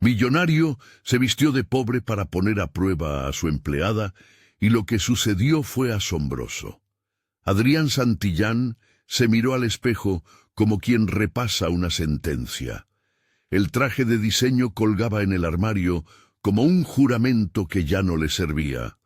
Millonario se vistió de pobre para poner a prueba a su empleada, y lo que sucedió fue asombroso. Adrián Santillán se miró al espejo como quien repasa una sentencia. El traje de diseño colgaba en el armario como un juramento que ya no le servía.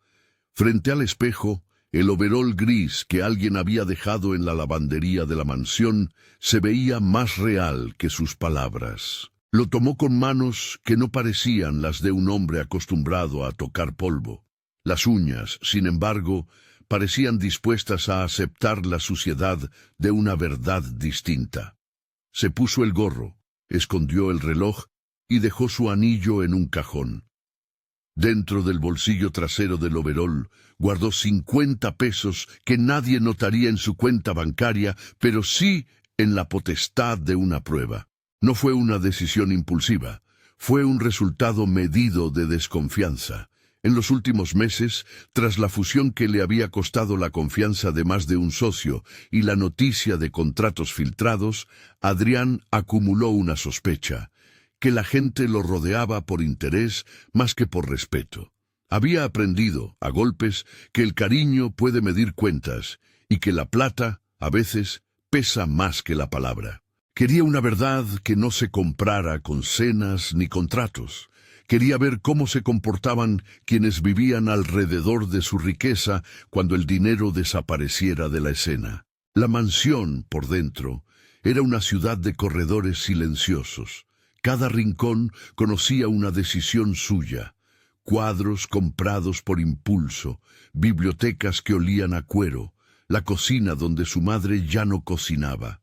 Frente al espejo, el overol gris que alguien había dejado en la lavandería de la mansión se veía más real que sus palabras. Lo tomó con manos que no parecían las de un hombre acostumbrado a tocar polvo. Las uñas, sin embargo, parecían dispuestas a aceptar la suciedad de una verdad distinta. Se puso el gorro, escondió el reloj y dejó su anillo en un cajón. Dentro del bolsillo trasero del overol guardó 50 pesos que nadie notaría en su cuenta bancaria, pero sí en la potestad de una prueba. No fue una decisión impulsiva, fue un resultado medido de desconfianza. En los últimos meses, tras la fusión que le había costado la confianza de más de un socio y la noticia de contratos filtrados, Adrián acumuló una sospecha, que la gente lo rodeaba por interés más que por respeto. Había aprendido, a golpes, que el cariño puede medir cuentas y que la plata, a veces, pesa más que la palabra. Quería una verdad que no se comprara con cenas ni contratos. Quería ver cómo se comportaban quienes vivían alrededor de su riqueza cuando el dinero desapareciera de la escena. La mansión, por dentro, era una ciudad de corredores silenciosos. Cada rincón conocía una decisión suya. Cuadros comprados por impulso, bibliotecas que olían a cuero, la cocina donde su madre ya no cocinaba.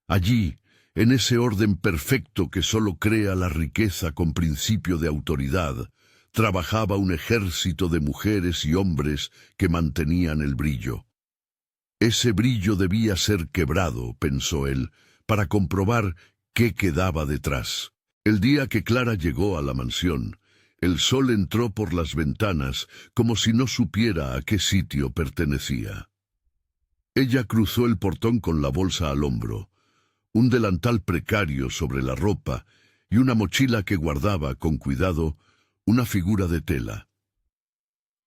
Allí, en ese orden perfecto que solo crea la riqueza con principio de autoridad, trabajaba un ejército de mujeres y hombres que mantenían el brillo. Ese brillo debía ser quebrado, pensó él, para comprobar qué quedaba detrás. El día que Clara llegó a la mansión, el sol entró por las ventanas como si no supiera a qué sitio pertenecía. Ella cruzó el portón con la bolsa al hombro, un delantal precario sobre la ropa y una mochila que guardaba con cuidado una figura de tela.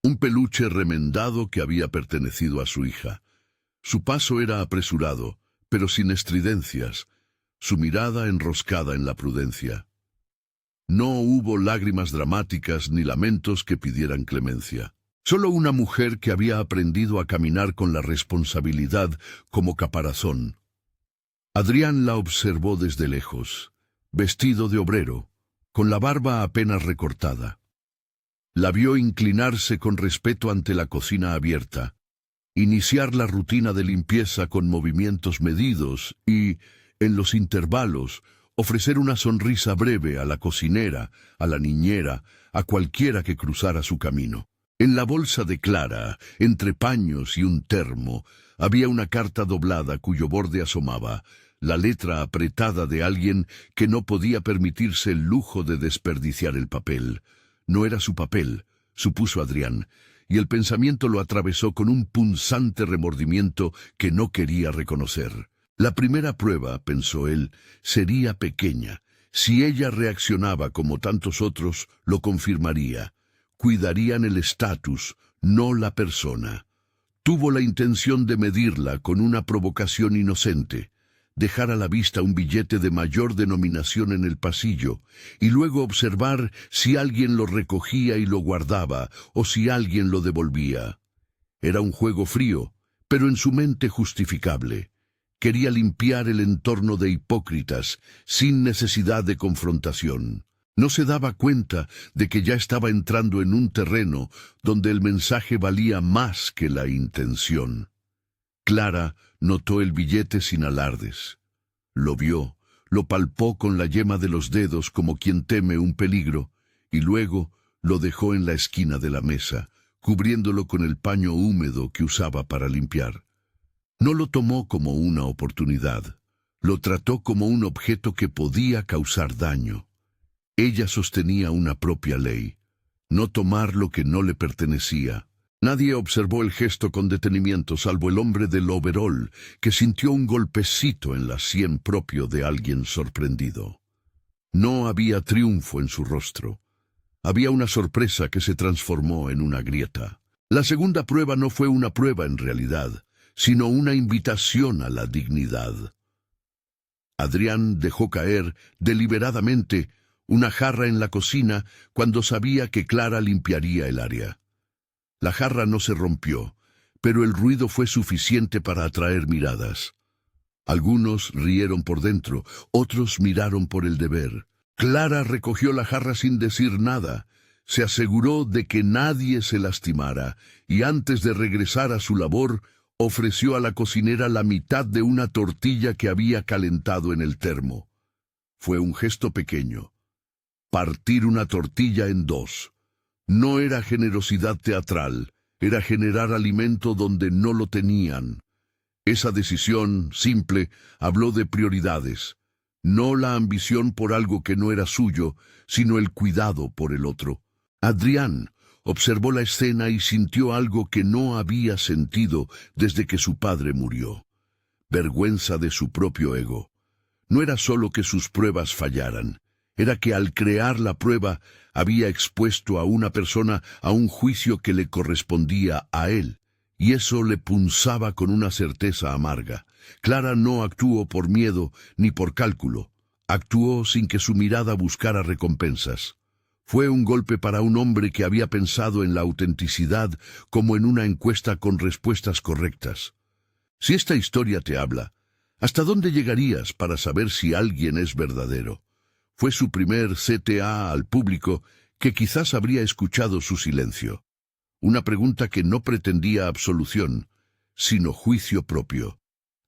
Un peluche remendado que había pertenecido a su hija. Su paso era apresurado, pero sin estridencias, su mirada enroscada en la prudencia. No hubo lágrimas dramáticas ni lamentos que pidieran clemencia. Solo una mujer que había aprendido a caminar con la responsabilidad como caparazón. Adrián la observó desde lejos, vestido de obrero, con la barba apenas recortada. La vio inclinarse con respeto ante la cocina abierta, iniciar la rutina de limpieza con movimientos medidos y, en los intervalos, ofrecer una sonrisa breve a la cocinera, a la niñera, a cualquiera que cruzara su camino. En la bolsa de Clara, entre paños y un termo, había una carta doblada cuyo borde asomaba, la letra apretada de alguien que no podía permitirse el lujo de desperdiciar el papel. No era su papel, supuso Adrián, y el pensamiento lo atravesó con un punzante remordimiento que no quería reconocer. La primera prueba, pensó él, sería pequeña. Si ella reaccionaba como tantos otros, lo confirmaría. Cuidarían el estatus, no la persona. Tuvo la intención de medirla con una provocación inocente, dejar a la vista un billete de mayor denominación en el pasillo, y luego observar si alguien lo recogía y lo guardaba, o si alguien lo devolvía. Era un juego frío, pero en su mente justificable. Quería limpiar el entorno de hipócritas, sin necesidad de confrontación. No se daba cuenta de que ya estaba entrando en un terreno donde el mensaje valía más que la intención. Clara notó el billete sin alardes. Lo vio, lo palpó con la yema de los dedos como quien teme un peligro, y luego lo dejó en la esquina de la mesa, cubriéndolo con el paño húmedo que usaba para limpiar. No lo tomó como una oportunidad, lo trató como un objeto que podía causar daño. Ella sostenía una propia ley, no tomar lo que no le pertenecía. Nadie observó el gesto con detenimiento salvo el hombre del overol, que sintió un golpecito en la sien propio de alguien sorprendido. No había triunfo en su rostro. Había una sorpresa que se transformó en una grieta. La segunda prueba no fue una prueba en realidad, sino una invitación a la dignidad. Adrián dejó caer deliberadamente una jarra en la cocina cuando sabía que Clara limpiaría el área. La jarra no se rompió, pero el ruido fue suficiente para atraer miradas. Algunos rieron por dentro, otros miraron por el deber. Clara recogió la jarra sin decir nada. Se aseguró de que nadie se lastimara y antes de regresar a su labor, ofreció a la cocinera la mitad de una tortilla que había calentado en el termo. Fue un gesto pequeño. Partir una tortilla en dos. No era generosidad teatral, era generar alimento donde no lo tenían. Esa decisión, simple, habló de prioridades. No la ambición por algo que no era suyo, sino el cuidado por el otro. Adrián observó la escena y sintió algo que no había sentido desde que su padre murió. Vergüenza de su propio ego. No era solo que sus pruebas fallaran, era que al crear la prueba había expuesto a una persona a un juicio que le correspondía a él, y eso le punzaba con una certeza amarga. Clara no actuó por miedo ni por cálculo, actuó sin que su mirada buscara recompensas. Fue un golpe para un hombre que había pensado en la autenticidad como en una encuesta con respuestas correctas. Si esta historia te habla, ¿hasta dónde llegarías para saber si alguien es verdadero? Fue su primer CTA al público que quizás habría escuchado su silencio. Una pregunta que no pretendía absolución, sino juicio propio.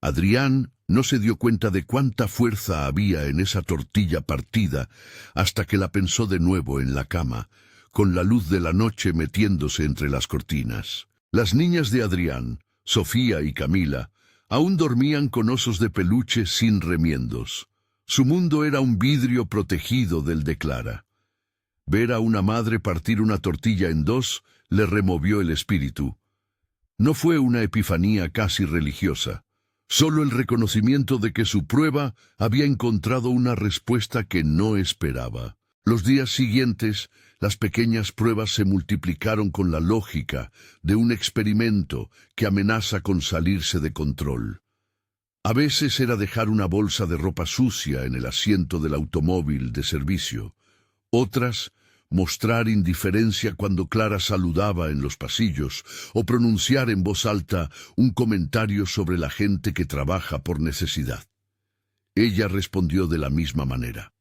Adrián no se dio cuenta de cuánta fuerza había en esa tortilla partida hasta que la pensó de nuevo en la cama, con la luz de la noche metiéndose entre las cortinas. Las niñas de Adrián, Sofía y Camila, aún dormían con osos de peluche sin remiendos. Su mundo era un vidrio protegido del de Clara. Ver a una madre partir una tortilla en dos le removió el espíritu. No fue una epifanía casi religiosa, solo el reconocimiento de que su prueba había encontrado una respuesta que no esperaba. Los días siguientes, las pequeñas pruebas se multiplicaron con la lógica de un experimento que amenaza con salirse de control. A veces era dejar una bolsa de ropa sucia en el asiento del automóvil de servicio. Otras, mostrar indiferencia cuando Clara saludaba en los pasillos o pronunciar en voz alta un comentario sobre la gente que trabaja por necesidad. Ella respondió de la misma manera,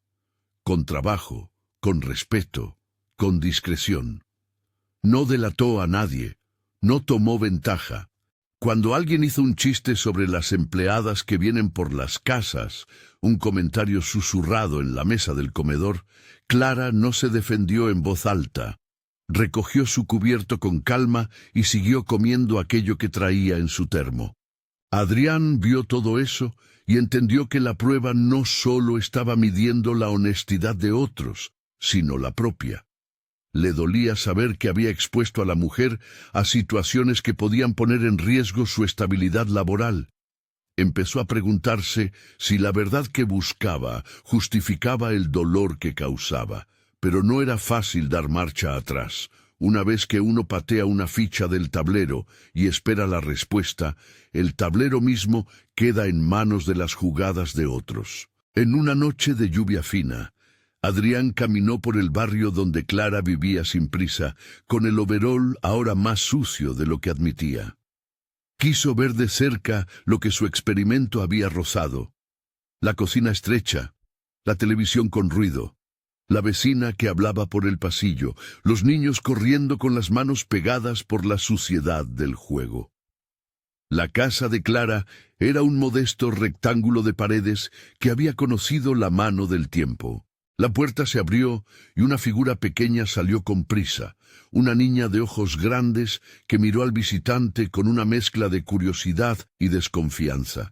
con trabajo, con respeto, con discreción. No delató a nadie, no tomó ventaja. Cuando alguien hizo un chiste sobre las empleadas que vienen por las casas, un comentario susurrado en la mesa del comedor, Clara no se defendió en voz alta. Recogió su cubierto con calma y siguió comiendo aquello que traía en su termo. Adrián vio todo eso y entendió que la prueba no solo estaba midiendo la honestidad de otros, sino la propia. Le dolía saber que había expuesto a la mujer a situaciones que podían poner en riesgo su estabilidad laboral. Empezó a preguntarse si la verdad que buscaba justificaba el dolor que causaba, pero no era fácil dar marcha atrás. Una vez que uno patea una ficha del tablero y espera la respuesta, el tablero mismo queda en manos de las jugadas de otros. En una noche de lluvia fina, Adrián caminó por el barrio donde Clara vivía sin prisa, con el overol ahora más sucio de lo que admitía. Quiso ver de cerca lo que su experimento había rozado. La cocina estrecha, la televisión con ruido, la vecina que hablaba por el pasillo, los niños corriendo con las manos pegadas por la suciedad del juego. La casa de Clara era un modesto rectángulo de paredes que había conocido la mano del tiempo. La puerta se abrió y una figura pequeña salió con prisa, una niña de ojos grandes que miró al visitante con una mezcla de curiosidad y desconfianza.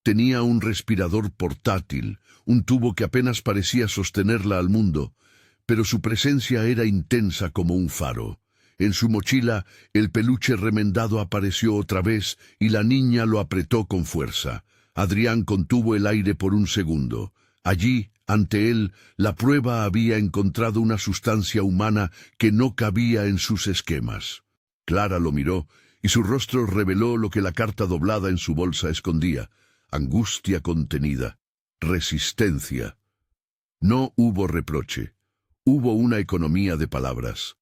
Tenía un respirador portátil, un tubo que apenas parecía sostenerla al mundo, pero su presencia era intensa como un faro. En su mochila, el peluche remendado apareció otra vez y la niña lo apretó con fuerza. Adrián contuvo el aire por un segundo. Allí, Ante él, la prueba había encontrado una sustancia humana que no cabía en sus esquemas. Clara lo miró, y su rostro reveló lo que la carta doblada en su bolsa escondía: angustia contenida, resistencia. No hubo reproche, hubo una economía de palabras.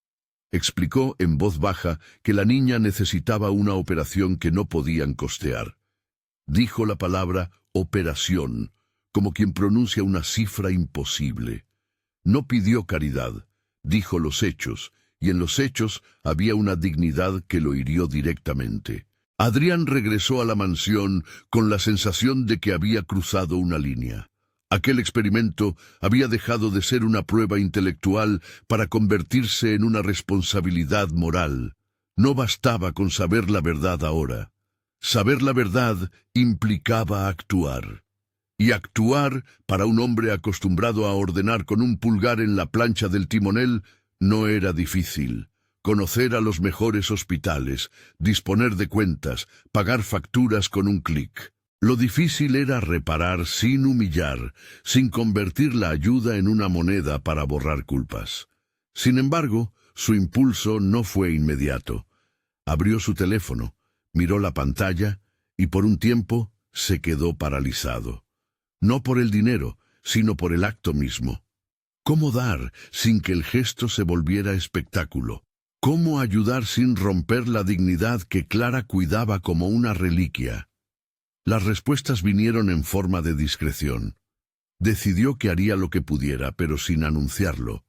Explicó en voz baja que la niña necesitaba una operación que no podían costear. Dijo la palabra operación, como quien pronuncia una cifra imposible. No pidió caridad, dijo los hechos, y en los hechos había una dignidad que lo hirió directamente. Adrián regresó a la mansión con la sensación de que había cruzado una línea. Aquel experimento había dejado de ser una prueba intelectual para convertirse en una responsabilidad moral. No bastaba con saber la verdad ahora. Saber la verdad implicaba actuar. Y actuar, para un hombre acostumbrado a ordenar con un pulgar en la plancha del timonel, no era difícil. Conocer a los mejores hospitales, disponer de cuentas, pagar facturas con un clic. Lo difícil era reparar sin humillar, sin convertir la ayuda en una moneda para borrar culpas. Sin embargo, su impulso no fue inmediato. Abrió su teléfono, miró la pantalla y por un tiempo se quedó paralizado. No por el dinero, sino por el acto mismo. ¿Cómo dar sin que el gesto se volviera espectáculo? ¿Cómo ayudar sin romper la dignidad que Clara cuidaba como una reliquia? Las respuestas vinieron en forma de discreción. Decidió que haría lo que pudiera, pero sin anunciarlo.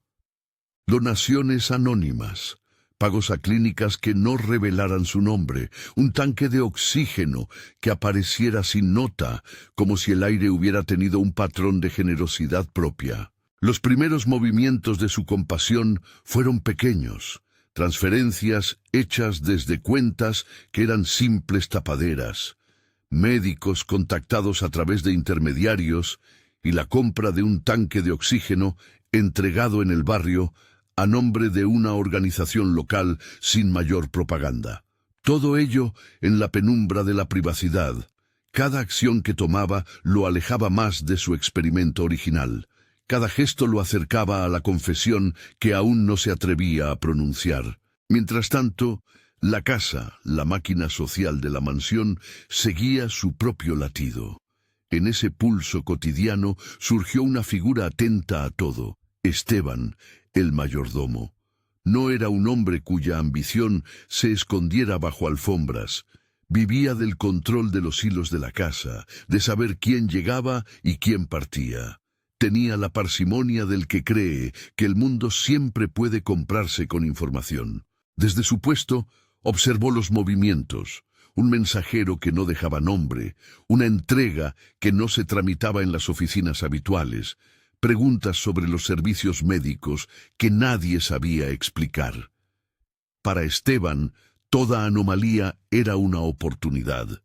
Donaciones anónimas, pagos a clínicas que no revelaran su nombre, un tanque de oxígeno que apareciera sin nota, como si el aire hubiera tenido un patrón de generosidad propia. Los primeros movimientos de su compasión fueron pequeños, transferencias hechas desde cuentas que eran simples tapaderas, médicos contactados a través de intermediarios y la compra de un tanque de oxígeno entregado en el barrio a nombre de una organización local sin mayor propaganda. Todo ello en la penumbra de la privacidad. Cada acción que tomaba lo alejaba más de su experimento original. Cada gesto lo acercaba a la confesión que aún no se atrevía a pronunciar. Mientras tanto, la casa, la máquina social de la mansión, seguía su propio latido. En ese pulso cotidiano surgió una figura atenta a todo: Esteban, el mayordomo. No era un hombre cuya ambición se escondiera bajo alfombras. Vivía del control de los hilos de la casa, de saber quién llegaba y quién partía. Tenía la parsimonia del que cree que el mundo siempre puede comprarse con información. Desde su puesto, observó los movimientos, un mensajero que no dejaba nombre, una entrega que no se tramitaba en las oficinas habituales, preguntas sobre los servicios médicos que nadie sabía explicar. Para Esteban, toda anomalía era una oportunidad,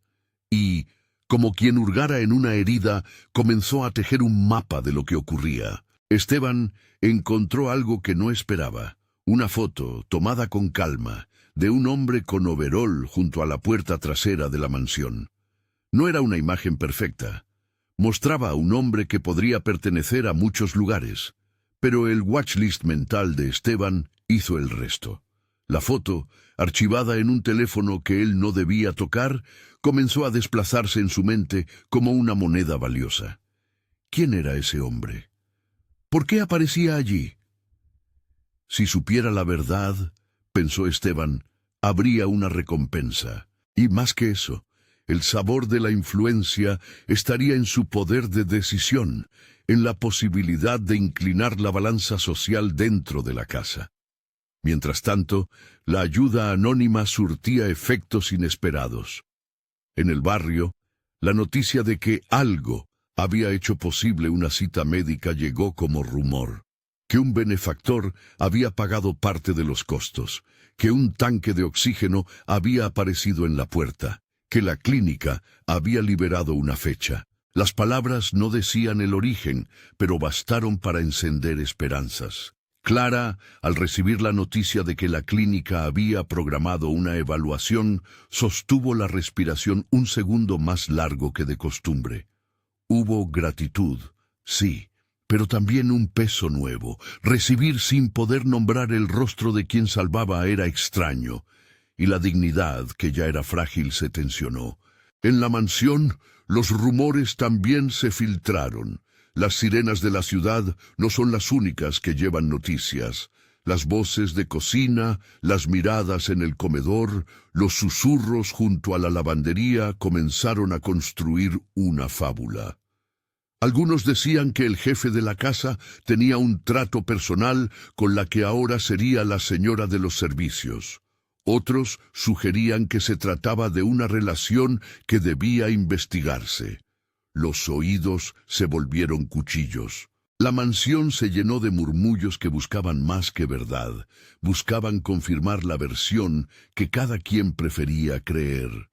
y, como quien hurgara en una herida, comenzó a tejer un mapa de lo que ocurría. Esteban encontró algo que no esperaba: una foto tomada con calma, de un hombre con overol junto a la puerta trasera de la mansión. No era una imagen perfecta. Mostraba a un hombre que podría pertenecer a muchos lugares, pero el watchlist mental de Esteban hizo el resto. La foto, archivada en un teléfono que él no debía tocar, comenzó a desplazarse en su mente como una moneda valiosa. ¿Quién era ese hombre? ¿Por qué aparecía allí? Si supiera la verdad, pensó Esteban, habría una recompensa. Y más que eso, el sabor de la influencia estaría en su poder de decisión, en la posibilidad de inclinar la balanza social dentro de la casa. Mientras tanto, la ayuda anónima surtía efectos inesperados. En el barrio, la noticia de que algo había hecho posible una cita médica llegó como rumor. Que un benefactor había pagado parte de los costos, que un tanque de oxígeno había aparecido en la puerta, que la clínica había liberado una fecha. Las palabras no decían el origen, pero bastaron para encender esperanzas. Clara, al recibir la noticia de que la clínica había programado una evaluación, sostuvo la respiración un segundo más largo que de costumbre. Hubo gratitud, sí, pero también un peso nuevo. Recibir sin poder nombrar el rostro de quien salvaba era extraño, y la dignidad, que ya era frágil, se tensionó. En la mansión, los rumores también se filtraron. Las sirenas de la ciudad no son las únicas que llevan noticias. Las voces de cocina, las miradas en el comedor, los susurros junto a la lavandería comenzaron a construir una fábula. Algunos decían que el jefe de la casa tenía un trato personal con la que ahora sería la señora de los servicios. Otros sugerían que se trataba de una relación que debía investigarse. Los oídos se volvieron cuchillos. La mansión se llenó de murmullos que buscaban más que verdad. Buscaban confirmar la versión que cada quien prefería creer.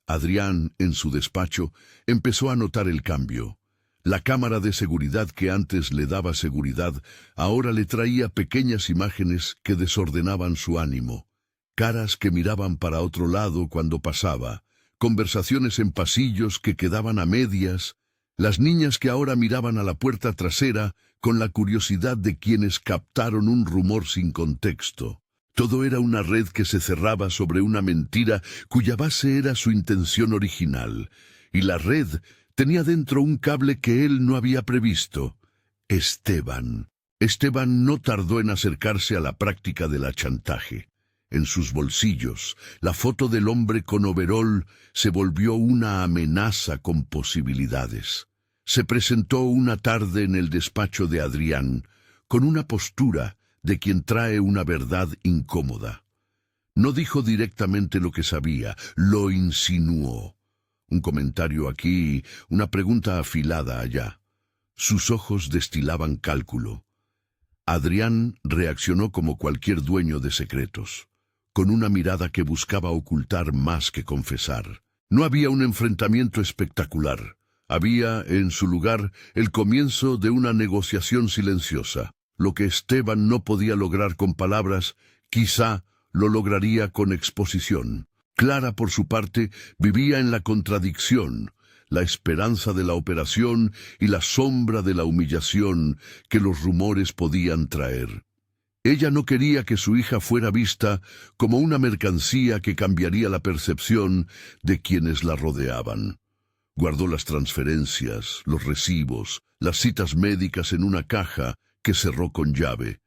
Adrián, en su despacho, empezó a notar el cambio. La cámara de seguridad que antes le daba seguridad, ahora le traía pequeñas imágenes que desordenaban su ánimo. Caras que miraban para otro lado cuando pasaba, conversaciones en pasillos que quedaban a medias, las niñas que ahora miraban a la puerta trasera con la curiosidad de quienes captaron un rumor sin contexto. Todo era una red que se cerraba sobre una mentira cuya base era su intención original, y la red tenía dentro un cable que él no había previsto. Esteban. Esteban no tardó en acercarse a la práctica del chantaje. En sus bolsillos, la foto del hombre con overol se volvió una amenaza con posibilidades. Se presentó una tarde en el despacho de Adrián, con una postura de quien trae una verdad incómoda. No dijo directamente lo que sabía, lo insinuó. Un comentario aquí, una pregunta afilada allá. Sus ojos destilaban cálculo. Adrián reaccionó como cualquier dueño de secretos, con una mirada que buscaba ocultar más que confesar. No había un enfrentamiento espectacular. Había, en su lugar, el comienzo de una negociación silenciosa. Lo que Esteban no podía lograr con palabras, quizá lo lograría con exposición. Clara, por su parte, vivía en la contradicción, la esperanza de la operación y la sombra de la humillación que los rumores podían traer. Ella no quería que su hija fuera vista como una mercancía que cambiaría la percepción de quienes la rodeaban. Guardó las transferencias, los recibos, las citas médicas en una caja que cerró con llave.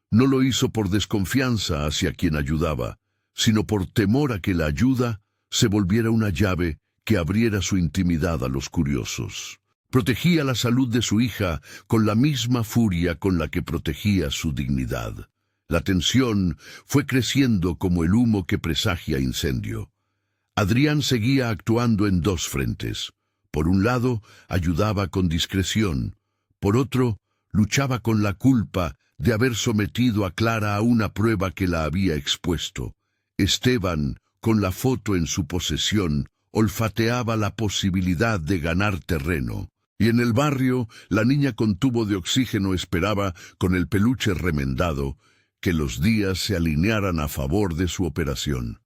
No lo hizo por desconfianza hacia quien ayudaba, sino por temor a que la ayuda se volviera una llave que abriera su intimidad a los curiosos. Protegía la salud de su hija con la misma furia con la que protegía su dignidad. La tensión fue creciendo como el humo que presagia incendio. Adrián seguía actuando en dos frentes. Por un lado, ayudaba con discreción. Por otro, luchaba con la culpa de haber sometido a Clara a una prueba que la había expuesto. Esteban, con la foto en su posesión, olfateaba la posibilidad de ganar terreno. Y en el barrio, la niña con tubo de oxígeno esperaba, con el peluche remendado, que los días se alinearan a favor de su operación.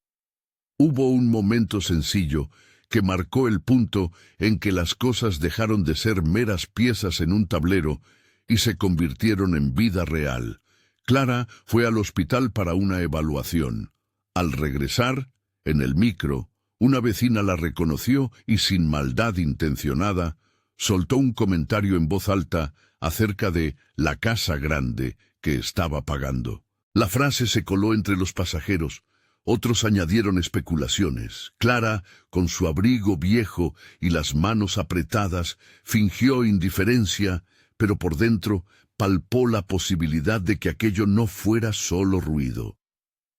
Hubo un momento sencillo que marcó el punto en que las cosas dejaron de ser meras piezas en un tablero y se convirtieron en vida real. Clara fue al hospital para una evaluación. Al regresar, en el micro, una vecina la reconoció y sin maldad intencionada, soltó un comentario en voz alta acerca de la casa grande que estaba pagando. La frase se coló entre los pasajeros. Otros añadieron especulaciones. Clara, con su abrigo viejo y las manos apretadas, fingió indiferencia, pero por dentro palpó la posibilidad de que aquello no fuera solo ruido.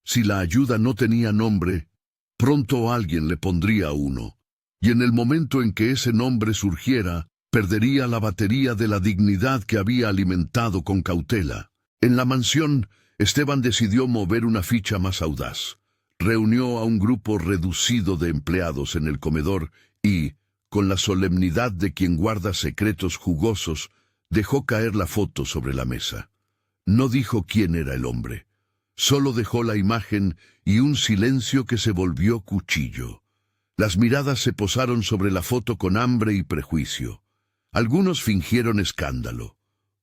Si la ayuda no tenía nombre, pronto alguien le pondría uno, y en el momento en que ese nombre surgiera, perdería la batería de la dignidad que había alimentado con cautela. En la mansión, Esteban decidió mover una ficha más audaz. Reunió a un grupo reducido de empleados en el comedor y, con la solemnidad de quien guarda secretos jugosos, dejó caer la foto sobre la mesa. No dijo quién era el hombre. Solo dejó la imagen y un silencio que se volvió cuchillo. Las miradas se posaron sobre la foto con hambre y prejuicio. Algunos fingieron escándalo.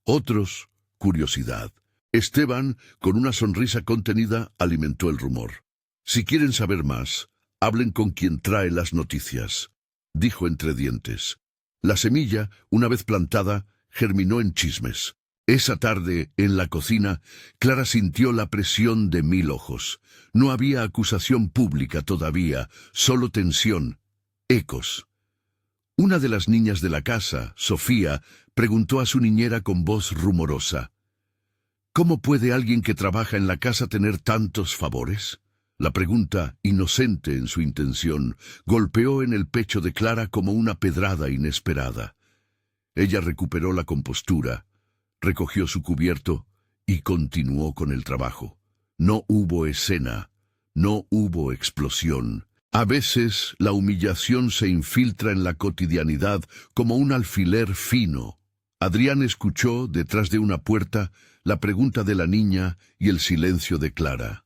Otros, curiosidad. Esteban, con una sonrisa contenida, alimentó el rumor. Si quieren saber más, hablen con quien trae las noticias, dijo entre dientes. La semilla, una vez plantada, germinó en chismes. Esa tarde, en la cocina, Clara sintió la presión de 1000 ojos. No había acusación pública todavía, solo tensión, ecos. Una de las niñas de la casa, Sofía, preguntó a su niñera con voz rumorosa: ¿Cómo puede alguien que trabaja en la casa tener tantos favores? La pregunta, inocente en su intención, golpeó en el pecho de Clara como una pedrada inesperada. Ella recuperó la compostura, recogió su cubierto y continuó con el trabajo. No hubo escena, no hubo explosión. A veces la humillación se infiltra en la cotidianidad como un alfiler fino. Adrián escuchó, detrás de una puerta, la pregunta de la niña y el silencio de Clara.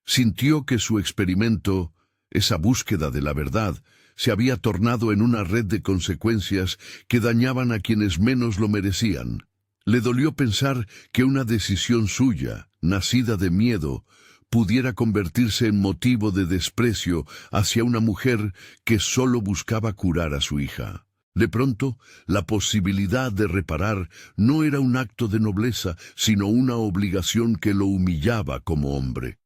Sintió que su experimento, esa búsqueda de la verdad, se había tornado en una red de consecuencias que dañaban a quienes menos lo merecían. Le dolió pensar que una decisión suya, nacida de miedo, pudiera convertirse en motivo de desprecio hacia una mujer que solo buscaba curar a su hija. De pronto, la posibilidad de reparar no era un acto de nobleza, sino una obligación que lo humillaba como hombre.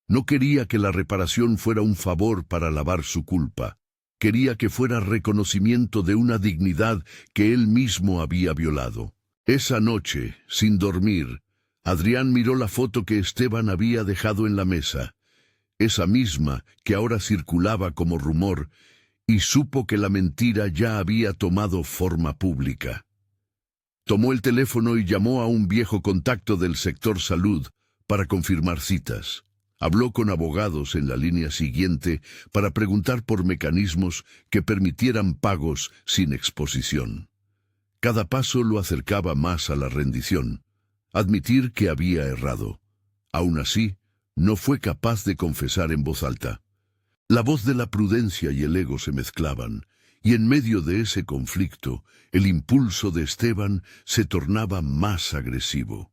No quería que la reparación fuera un favor para lavar su culpa. Quería que fuera reconocimiento de una dignidad que él mismo había violado. Esa noche, sin dormir, Adrián miró la foto que Esteban había dejado en la mesa, esa misma que ahora circulaba como rumor, y supo que la mentira ya había tomado forma pública. Tomó el teléfono y llamó a un viejo contacto del sector salud para confirmar citas. Habló con abogados en la línea siguiente para preguntar por mecanismos que permitieran pagos sin exposición. Cada paso lo acercaba más a la rendición, admitir que había errado. Aún así, no fue capaz de confesar en voz alta. La voz de la prudencia y el ego se mezclaban, y en medio de ese conflicto, el impulso de Esteban se tornaba más agresivo.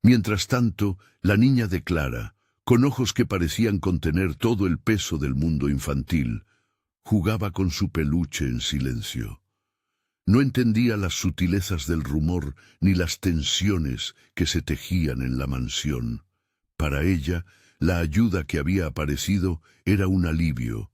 Mientras tanto, la niña de Clara, con ojos que parecían contener todo el peso del mundo infantil, jugaba con su peluche en silencio. No entendía las sutilezas del rumor ni las tensiones que se tejían en la mansión. Para ella, la ayuda que había aparecido era un alivio,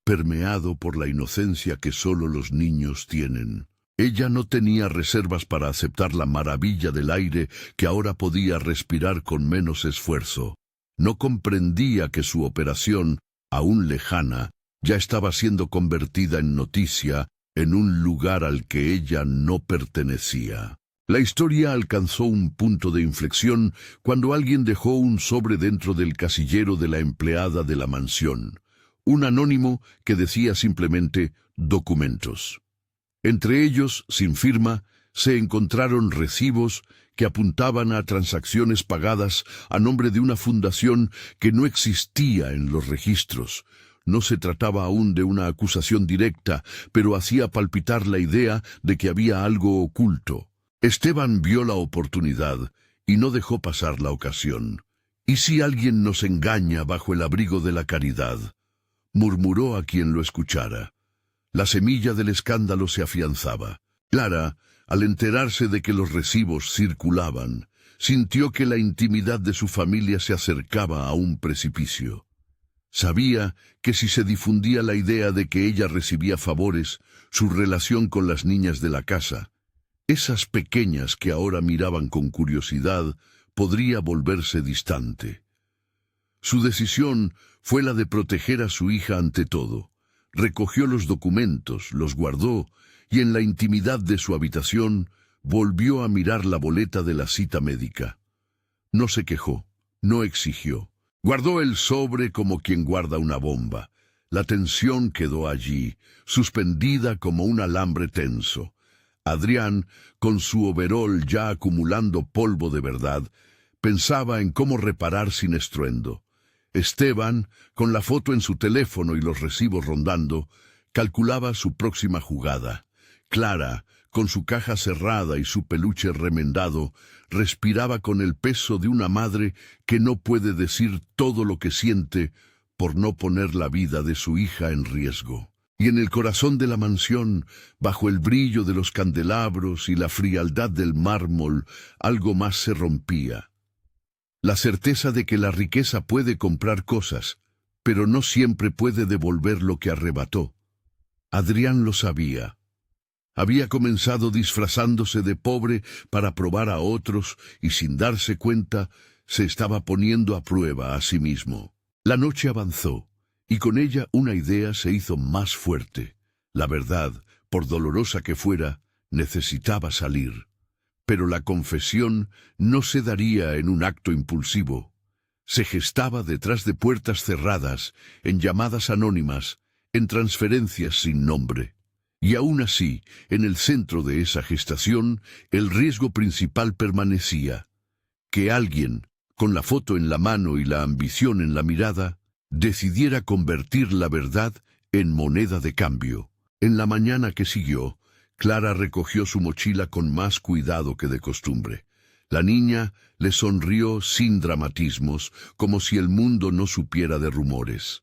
permeado por la inocencia que solo los niños tienen. Ella no tenía reservas para aceptar la maravilla del aire que ahora podía respirar con menos esfuerzo. No comprendía que su operación, aún lejana, ya estaba siendo convertida en noticia en un lugar al que ella no pertenecía. La historia alcanzó un punto de inflexión cuando alguien dejó un sobre dentro del casillero de la empleada de la mansión, un anónimo que decía simplemente documentos. Entre ellos, sin firma, se encontraron recibos que apuntaban a transacciones pagadas a nombre de una fundación que no existía en los registros. No se trataba aún de una acusación directa, pero hacía palpitar la idea de que había algo oculto. Esteban vio la oportunidad y no dejó pasar la ocasión. ¿Y si alguien nos engaña bajo el abrigo de la caridad?, murmuró a quien lo escuchara. La semilla del escándalo se afianzaba. Clara, al enterarse de que los recibos circulaban, sintió que la intimidad de su familia se acercaba a un precipicio. Sabía que si se difundía la idea de que ella recibía favores, su relación con las niñas de la casa, esas pequeñas que ahora miraban con curiosidad, podría volverse distante. Su decisión fue la de proteger a su hija ante todo. Recogió los documentos, los guardó, y en la intimidad de su habitación volvió a mirar la boleta de la cita médica. No se quejó, no exigió. Guardó el sobre como quien guarda una bomba. La tensión quedó allí, suspendida como un alambre tenso. Adrián, con su overol ya acumulando polvo de verdad, pensaba en cómo reparar sin estruendo. Esteban, con la foto en su teléfono y los recibos rondando, calculaba su próxima jugada. Clara, con su caja cerrada y su peluche remendado, respiraba con el peso de una madre que no puede decir todo lo que siente por no poner la vida de su hija en riesgo. Y en el corazón de la mansión, bajo el brillo de los candelabros y la frialdad del mármol, algo más se rompía. La certeza de que la riqueza puede comprar cosas, pero no siempre puede devolver lo que arrebató. Adrián lo sabía. Había comenzado disfrazándose de pobre para probar a otros y sin darse cuenta se estaba poniendo a prueba a sí mismo. La noche avanzó y con ella una idea se hizo más fuerte. La verdad, por dolorosa que fuera, necesitaba salir. Pero la confesión no se daría en un acto impulsivo. Se gestaba detrás de puertas cerradas, en llamadas anónimas, en transferencias sin nombre. Y aún así, en el centro de esa gestación, el riesgo principal permanecía: que alguien, con la foto en la mano y la ambición en la mirada, decidiera convertir la verdad en moneda de cambio. En la mañana que siguió, Clara recogió su mochila con más cuidado que de costumbre. La niña le sonrió sin dramatismos, como si el mundo no supiera de rumores.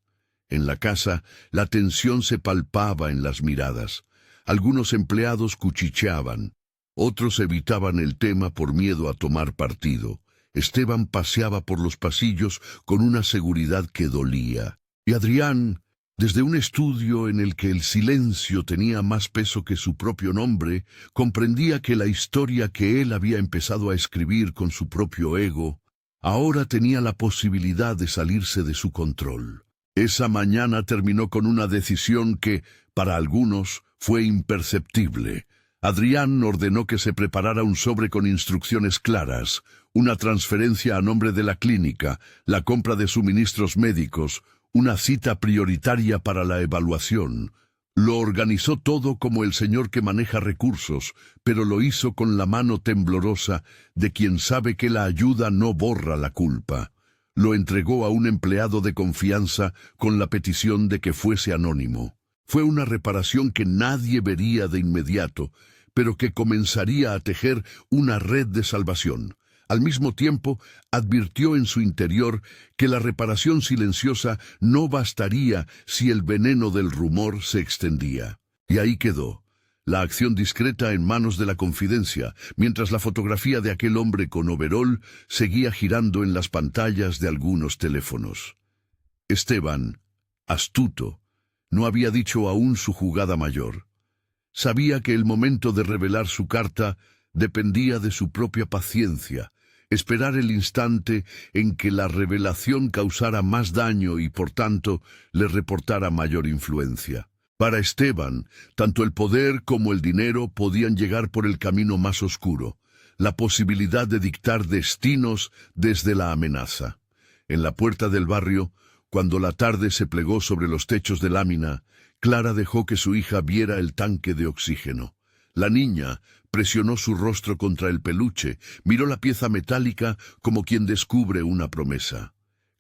En la casa, la tensión se palpaba en las miradas. Algunos empleados cuchicheaban, otros evitaban el tema por miedo a tomar partido. Esteban paseaba por los pasillos con una seguridad que dolía. Y Adrián, desde un estudio en el que el silencio tenía más peso que su propio nombre, comprendía que la historia que él había empezado a escribir con su propio ego, ahora tenía la posibilidad de salirse de su control. Esa mañana terminó con una decisión que, para algunos, fue imperceptible. Adrián ordenó que se preparara un sobre con instrucciones claras, una transferencia a nombre de la clínica, la compra de suministros médicos, una cita prioritaria para la evaluación. Lo organizó todo como el señor que maneja recursos, pero lo hizo con la mano temblorosa de quien sabe que la ayuda no borra la culpa. Lo entregó a un empleado de confianza con la petición de que fuese anónimo. Fue una reparación que nadie vería de inmediato, pero que comenzaría a tejer una red de salvación. Al mismo tiempo, advirtió en su interior que la reparación silenciosa no bastaría si el veneno del rumor se extendía. Y ahí quedó, la acción discreta en manos de la confidencia, mientras la fotografía de aquel hombre con overol seguía girando en las pantallas de algunos teléfonos. Esteban, astuto, no había dicho aún su jugada mayor. Sabía que el momento de revelar su carta dependía de su propia paciencia, esperar el instante en que la revelación causara más daño y, por tanto, le reportara mayor influencia. Para Esteban, tanto el poder como el dinero podían llegar por el camino más oscuro, la posibilidad de dictar destinos desde la amenaza. En la puerta del barrio, cuando la tarde se plegó sobre los techos de lámina, Clara dejó que su hija viera el tanque de oxígeno. La niña presionó su rostro contra el peluche, miró la pieza metálica como quien descubre una promesa.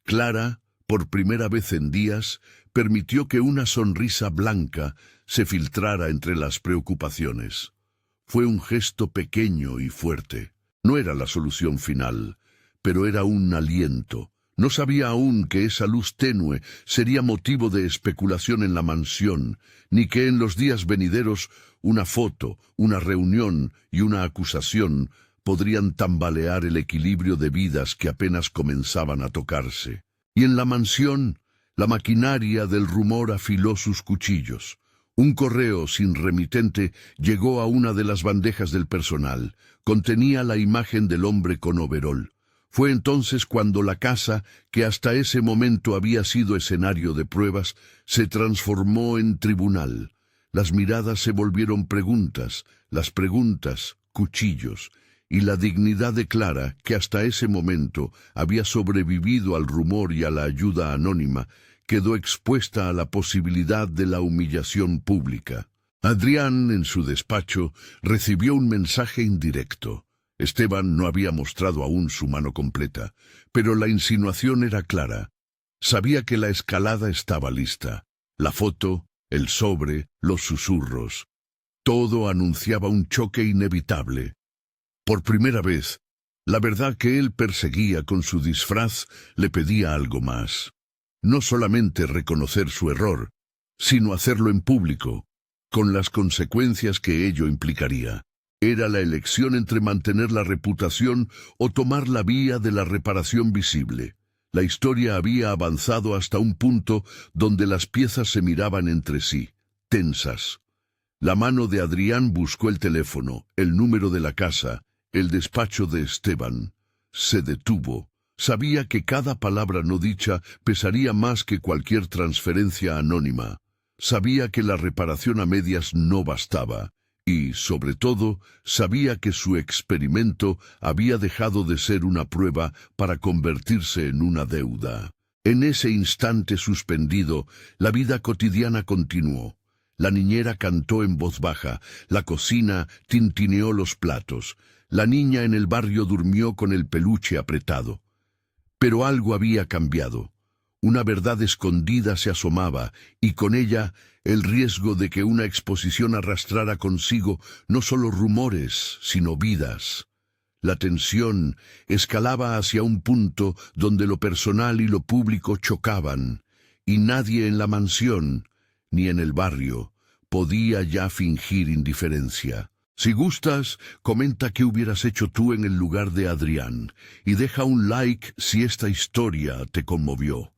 Clara, por primera vez en días, permitió que una sonrisa blanca se filtrara entre las preocupaciones. Fue un gesto pequeño y fuerte. No era la solución final, pero era un aliento. No sabía aún que esa luz tenue sería motivo de especulación en la mansión, ni que en los días venideros una foto, una reunión y una acusación podrían tambalear el equilibrio de vidas que apenas comenzaban a tocarse. Y en la mansión, la maquinaria del rumor afiló sus cuchillos. Un correo sin remitente llegó a una de las bandejas del personal. Contenía la imagen del hombre con overol. Fue entonces cuando la casa, que hasta ese momento había sido escenario de pruebas, se transformó en tribunal. Las miradas se volvieron preguntas, las preguntas, cuchillos, y la dignidad de Clara, que hasta ese momento había sobrevivido al rumor y a la ayuda anónima, quedó expuesta a la posibilidad de la humillación pública. Adrián, en su despacho, recibió un mensaje indirecto. Esteban no había mostrado aún su mano completa, pero la insinuación era clara. Sabía que la escalada estaba lista. La foto, el sobre, los susurros. Todo anunciaba un choque inevitable. Por primera vez, la verdad que él perseguía con su disfraz le pedía algo más. No solamente reconocer su error, sino hacerlo en público, con las consecuencias que ello implicaría. Era la elección entre mantener la reputación o tomar la vía de la reparación visible. La historia había avanzado hasta un punto donde las piezas se miraban entre sí, tensas. La mano de Adrián buscó el teléfono, el número de la casa, el despacho de Esteban. Se detuvo. Sabía que cada palabra no dicha pesaría más que cualquier transferencia anónima. Sabía que la reparación a medias no bastaba. Y, sobre todo, sabía que su experimento había dejado de ser una prueba para convertirse en una deuda. En ese instante suspendido, la vida cotidiana continuó. La niñera cantó en voz baja, la cocina tintineó los platos, la niña en el barrio durmió con el peluche apretado. Pero algo había cambiado. Una verdad escondida se asomaba, y con ella el riesgo de que una exposición arrastrara consigo no solo rumores, sino vidas. La tensión escalaba hacia un punto donde lo personal y lo público chocaban, y nadie en la mansión, ni en el barrio, podía ya fingir indiferencia. Si gustas, comenta qué hubieras hecho tú en el lugar de Adrián, y deja un like si esta historia te conmovió.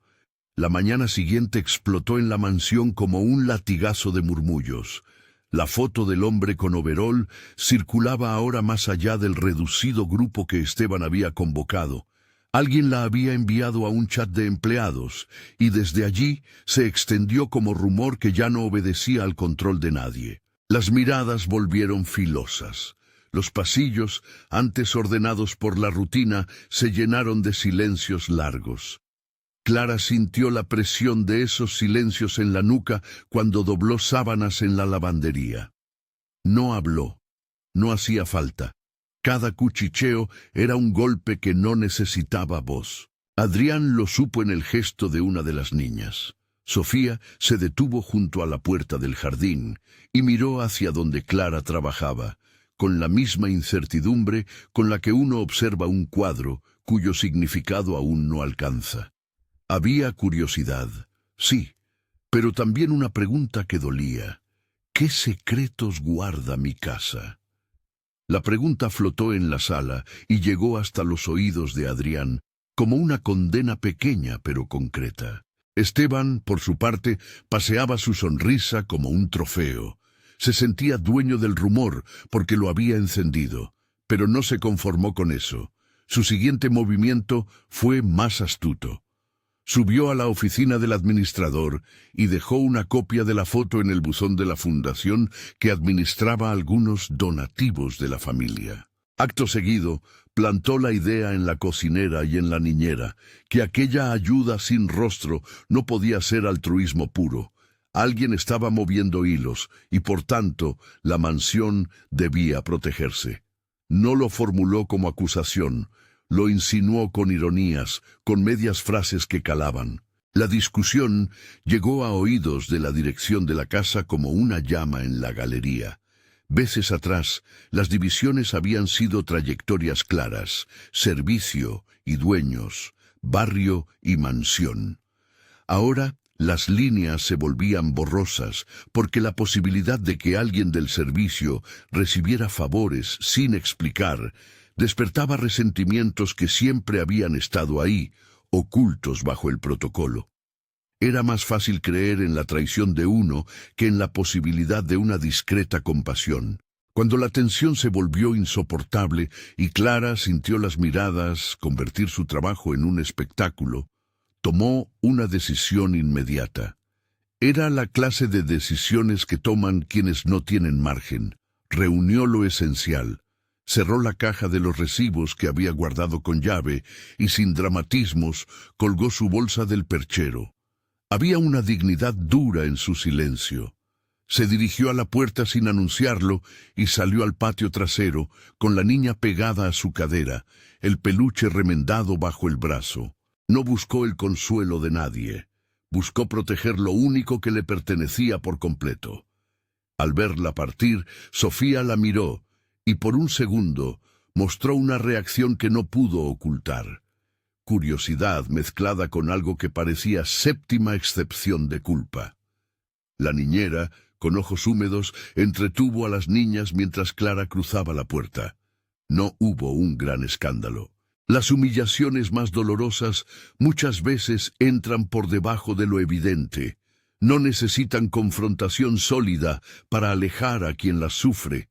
La mañana siguiente explotó en la mansión como un latigazo de murmullos. La foto del hombre con overol circulaba ahora más allá del reducido grupo que Esteban había convocado. Alguien la había enviado a un chat de empleados, y desde allí se extendió como rumor que ya no obedecía al control de nadie. Las miradas volvieron filosas. Los pasillos, antes ordenados por la rutina, se llenaron de silencios largos. Clara sintió la presión de esos silencios en la nuca cuando dobló sábanas en la lavandería. No habló. No hacía falta. Cada cuchicheo era un golpe que no necesitaba voz. Adrián lo supo en el gesto de una de las niñas. Sofía se detuvo junto a la puerta del jardín y miró hacia donde Clara trabajaba, con la misma incertidumbre con la que uno observa un cuadro cuyo significado aún no alcanza. Había curiosidad, sí, pero también una pregunta que dolía. ¿Qué secretos guarda mi casa? La pregunta flotó en la sala y llegó hasta los oídos de Adrián, como una condena pequeña pero concreta. Esteban, por su parte, paseaba su sonrisa como un trofeo. Se sentía dueño del rumor porque lo había encendido, pero no se conformó con eso. Su siguiente movimiento fue más astuto. Subió a la oficina del administrador y dejó una copia de la foto en el buzón de la fundación que administraba algunos donativos de la familia. Acto seguido, plantó la idea en la cocinera y en la niñera, que aquella ayuda sin rostro no podía ser altruismo puro. Alguien estaba moviendo hilos y, por tanto, la mansión debía protegerse. No lo formuló como acusación. Lo insinuó con ironías, con medias frases que calaban. La discusión llegó a oídos de la dirección de la casa como una llama en la galería. Veces atrás, las divisiones habían sido trayectorias claras, servicio y dueños, barrio y mansión. Ahora, las líneas se volvían borrosas porque la posibilidad de que alguien del servicio recibiera favores sin explicar despertaba resentimientos que siempre habían estado ahí, ocultos bajo el protocolo. Era más fácil creer en la traición de uno que en la posibilidad de una discreta compasión. Cuando la tensión se volvió insoportable y Clara sintió las miradas convertir su trabajo en un espectáculo, tomó una decisión inmediata. Era la clase de decisiones que toman quienes no tienen margen. Reunió lo esencial. Cerró la caja de los recibos que había guardado con llave y sin dramatismos colgó su bolsa del perchero. Había una dignidad dura en su silencio. Se dirigió a la puerta sin anunciarlo y salió al patio trasero con la niña pegada a su cadera, el peluche remendado bajo el brazo. No buscó el consuelo de nadie. Buscó proteger lo único que le pertenecía por completo. Al verla partir, Sofía la miró y por un segundo mostró una reacción que no pudo ocultar. Curiosidad mezclada con algo que parecía séptima excepción de culpa. La niñera, con ojos húmedos, entretuvo a las niñas mientras Clara cruzaba la puerta. No hubo un gran escándalo. Las humillaciones más dolorosas muchas veces entran por debajo de lo evidente. No necesitan confrontación sólida para alejar a quien las sufre.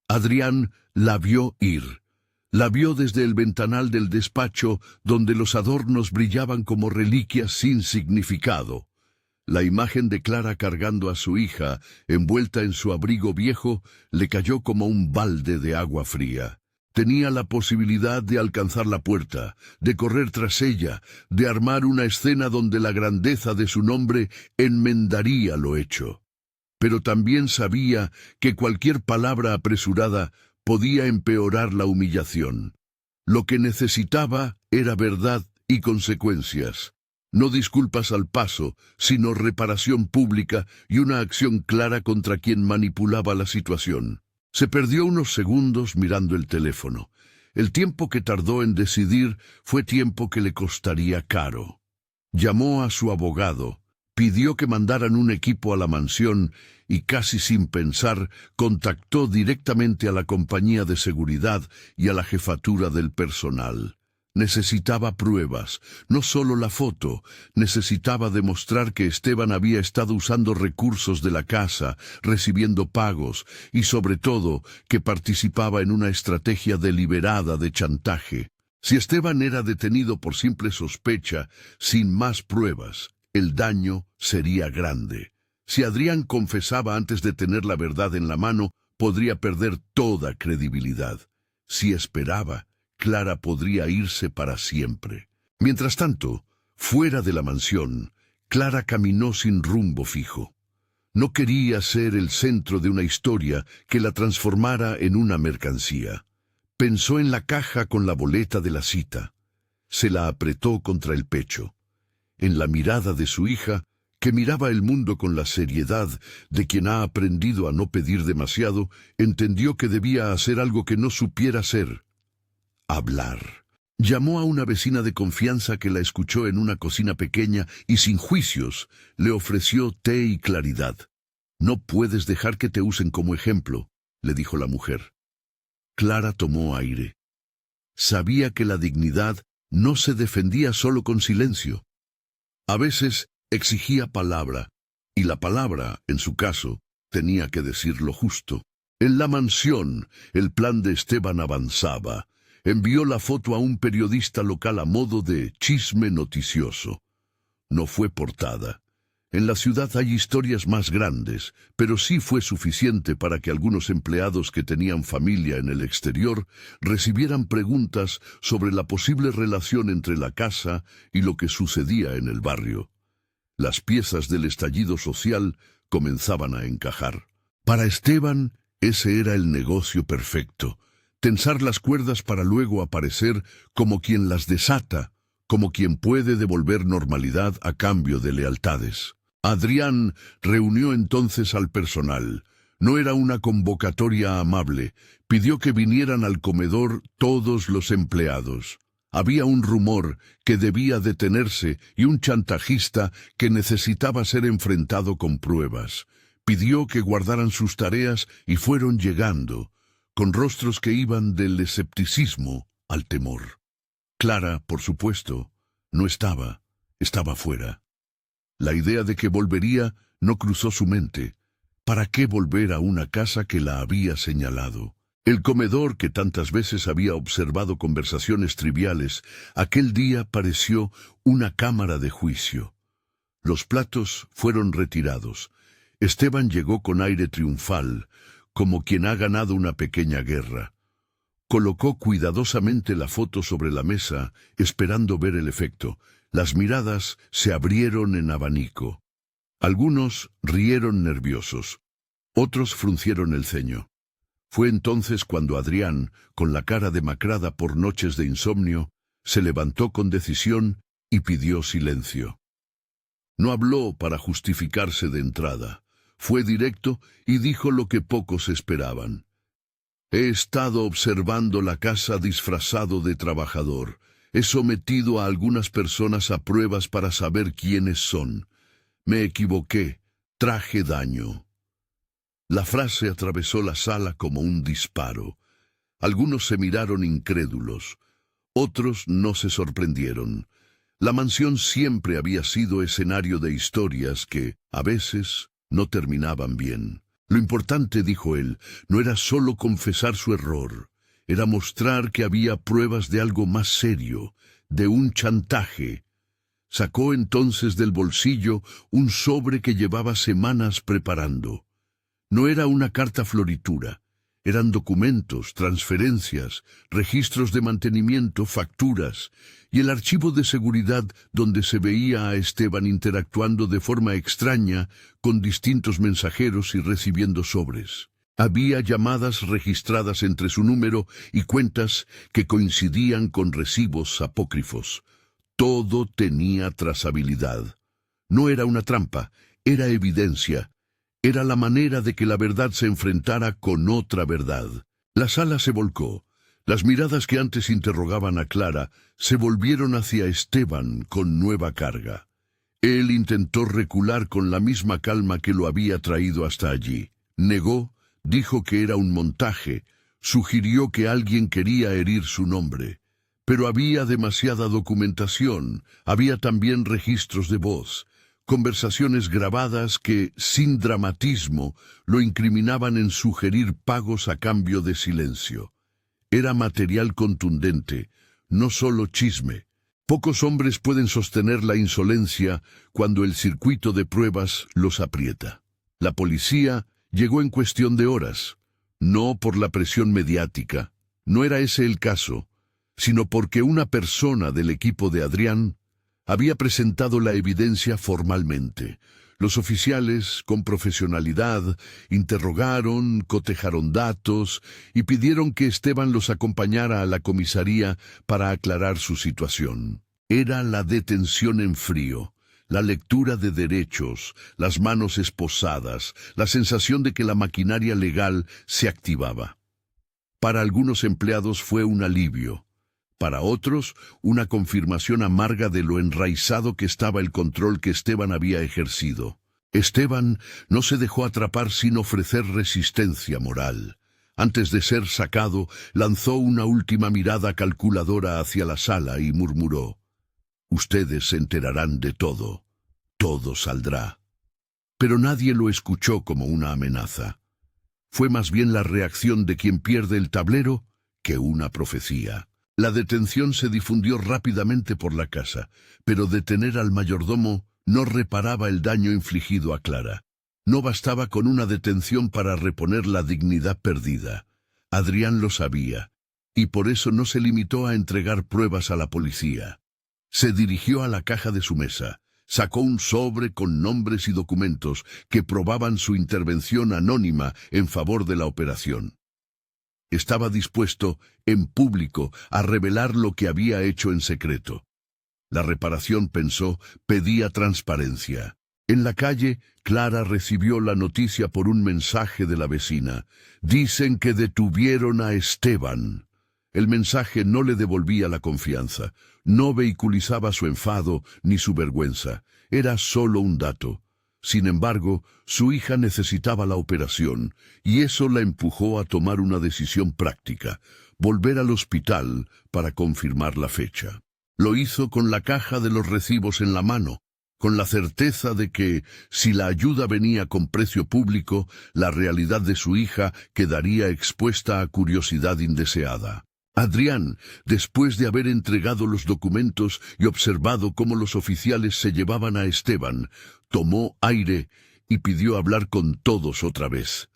Adrián la vio ir. La vio desde el ventanal del despacho donde los adornos brillaban como reliquias sin significado. La imagen de Clara cargando a su hija, envuelta en su abrigo viejo, le cayó como un balde de agua fría. Tenía la posibilidad de alcanzar la puerta, de correr tras ella, de armar una escena donde la grandeza de su nombre enmendaría lo hecho. Pero también sabía que cualquier palabra apresurada podía empeorar la humillación. Lo que necesitaba era verdad y consecuencias. No disculpas al paso, sino reparación pública y una acción clara contra quien manipulaba la situación. Se perdió unos segundos mirando el teléfono. El tiempo que tardó en decidir fue tiempo que le costaría caro. Llamó a su abogado, pidió que mandaran un equipo a la mansión y casi sin pensar contactó directamente a la compañía de seguridad y a la jefatura del personal. Necesitaba pruebas, no solo la foto, necesitaba demostrar que Esteban había estado usando recursos de la casa, recibiendo pagos, y sobre todo, que participaba en una estrategia deliberada de chantaje. Si Esteban era detenido por simple sospecha, sin más pruebas, el daño sería grande. Si Adrián confesaba antes de tener la verdad en la mano, podría perder toda credibilidad. Si esperaba, Clara podría irse para siempre. Mientras tanto, fuera de la mansión, Clara caminó sin rumbo fijo. No quería ser el centro de una historia que la transformara en una mercancía. Pensó en la caja con la boleta de la cita. Se la apretó contra el pecho. En la mirada de su hija, que miraba el mundo con la seriedad de quien ha aprendido a no pedir demasiado, entendió que debía hacer algo que no supiera hacer. Hablar. Llamó a una vecina de confianza que la escuchó en una cocina pequeña y sin juicios le ofreció té y claridad. «No puedes dejar que te usen como ejemplo», le dijo la mujer. Clara tomó aire. Sabía que la dignidad no se defendía solo con silencio. A veces exigía palabra, y la palabra, en su caso, tenía que decir lo justo. En la mansión, el plan de Esteban avanzaba. Envió la foto a un periodista local a modo de chisme noticioso. No fue portada. En la ciudad hay historias más grandes, pero sí fue suficiente para que algunos empleados que tenían familia en el exterior recibieran preguntas sobre la posible relación entre la casa y lo que sucedía en el barrio. Las piezas del estallido social comenzaban a encajar. Para Esteban, ese era el negocio perfecto. Tensar las cuerdas para luego aparecer como quien las desata, como quien puede devolver normalidad a cambio de lealtades. Adrián reunió entonces al personal. No era una convocatoria amable. Pidió que vinieran al comedor todos los empleados. Había un rumor que debía detenerse y un chantajista que necesitaba ser enfrentado con pruebas. Pidió que guardaran sus tareas y fueron llegando, con rostros que iban del escepticismo al temor. Clara, por supuesto, no estaba fuera. La idea de que volvería no cruzó su mente. ¿Para qué volver a una casa que la había señalado? El comedor que tantas veces había observado conversaciones triviales, aquel día pareció una cámara de juicio. Los platos fueron retirados. Esteban llegó con aire triunfal, como quien ha ganado una pequeña guerra. Colocó cuidadosamente la foto sobre la mesa, esperando ver el efecto. Las miradas se abrieron en abanico. Algunos rieron nerviosos, otros fruncieron el ceño. Fue entonces cuando Adrián, con la cara demacrada por noches de insomnio, se levantó con decisión y pidió silencio. No habló para justificarse de entrada. Fue directo y dijo lo que pocos esperaban. He estado observando la casa disfrazado de trabajador. He sometido a algunas personas a pruebas para saber quiénes son. Me equivoqué. Traje daño. La frase atravesó la sala como un disparo. Algunos se miraron incrédulos. Otros no se sorprendieron. La mansión siempre había sido escenario de historias que, a veces, no terminaban bien. Lo importante, dijo él, no era solo confesar su error, era mostrar que había pruebas de algo más serio, de un chantaje. Sacó entonces del bolsillo un sobre que llevaba semanas preparando. No era una carta floritura. Eran documentos, transferencias, registros de mantenimiento, facturas y el archivo de seguridad donde se veía a Esteban interactuando de forma extraña con distintos mensajeros y recibiendo sobres. Había llamadas registradas entre su número y cuentas que coincidían con recibos apócrifos. Todo tenía trazabilidad. No era una trampa, era evidencia. Era la manera de que la verdad se enfrentara con otra verdad. La sala se volcó. Las miradas que antes interrogaban a Clara se volvieron hacia Esteban con nueva carga. Él intentó recular con la misma calma que lo había traído hasta allí. Negó, dijo que era un montaje, sugirió que alguien quería herir su nombre. Pero había demasiada documentación, había también registros de voz. Conversaciones grabadas que, sin dramatismo, lo incriminaban en sugerir pagos a cambio de silencio. Era material contundente, no solo chisme. Pocos hombres pueden sostener la insolencia cuando el circuito de pruebas los aprieta. La policía llegó en cuestión de horas, no por la presión mediática, no era ese el caso, sino porque una persona del equipo de Adrián había presentado la evidencia formalmente. Los oficiales, con profesionalidad, interrogaron, cotejaron datos y pidieron que Esteban los acompañara a la comisaría para aclarar su situación. Era la detención en frío, la lectura de derechos, las manos esposadas, la sensación de que la maquinaria legal se activaba. Para algunos empleados fue un alivio. Para otros, una confirmación amarga de lo enraizado que estaba el control que Esteban había ejercido. Esteban no se dejó atrapar sin ofrecer resistencia moral. Antes de ser sacado, lanzó una última mirada calculadora hacia la sala y murmuró: «Ustedes se enterarán de todo. Todo saldrá». Pero nadie lo escuchó como una amenaza. Fue más bien la reacción de quien pierde el tablero que una profecía. La detención se difundió rápidamente por la casa, pero detener al mayordomo no reparaba el daño infligido a Clara. No bastaba con una detención para reponer la dignidad perdida. Adrián lo sabía, y por eso no se limitó a entregar pruebas a la policía. Se dirigió a la caja de su mesa, sacó un sobre con nombres y documentos que probaban su intervención anónima en favor de la operación. Estaba dispuesto, en público, a revelar lo que había hecho en secreto. La reparación, pensó, pedía transparencia. En la calle, Clara recibió la noticia por un mensaje de la vecina. «Dicen que detuvieron a Esteban». El mensaje no le devolvía la confianza, no vehiculizaba su enfado ni su vergüenza. Era solo un dato. Sin embargo, su hija necesitaba la operación, y eso la empujó a tomar una decisión práctica: volver al hospital para confirmar la fecha. Lo hizo con la caja de los recibos en la mano, con la certeza de que, si la ayuda venía con precio público, la realidad de su hija quedaría expuesta a curiosidad indeseada. Adrián, después de haber entregado los documentos y observado cómo los oficiales se llevaban a Esteban, tomó aire y pidió hablar con todos otra vez.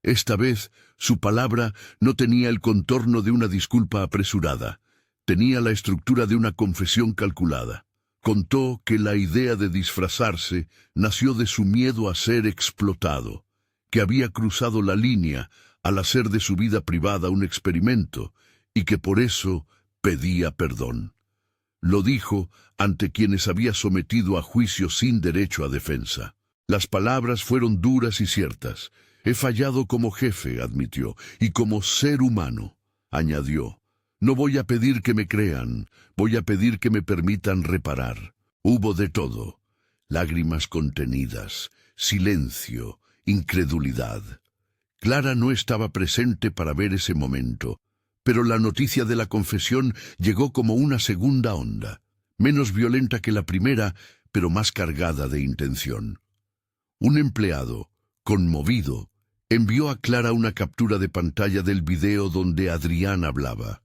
Esta vez, su palabra no tenía el contorno de una disculpa apresurada, tenía la estructura de una confesión calculada. Contó que la idea de disfrazarse nació de su miedo a ser explotado, que había cruzado la línea al hacer de su vida privada un experimento, y que por eso pedía perdón. Lo dijo ante quienes había sometido a juicio sin derecho a defensa. Las palabras fueron duras y ciertas. He fallado como jefe, admitió, y como ser humano, añadió. No voy a pedir que me crean, voy a pedir que me permitan reparar. Hubo de todo. Lágrimas contenidas, silencio, incredulidad. Clara no estaba presente para ver ese momento, pero la noticia de la confesión llegó como una segunda onda, menos violenta que la primera, pero más cargada de intención. Un empleado, conmovido, envió a Clara una captura de pantalla del video donde Adrián hablaba.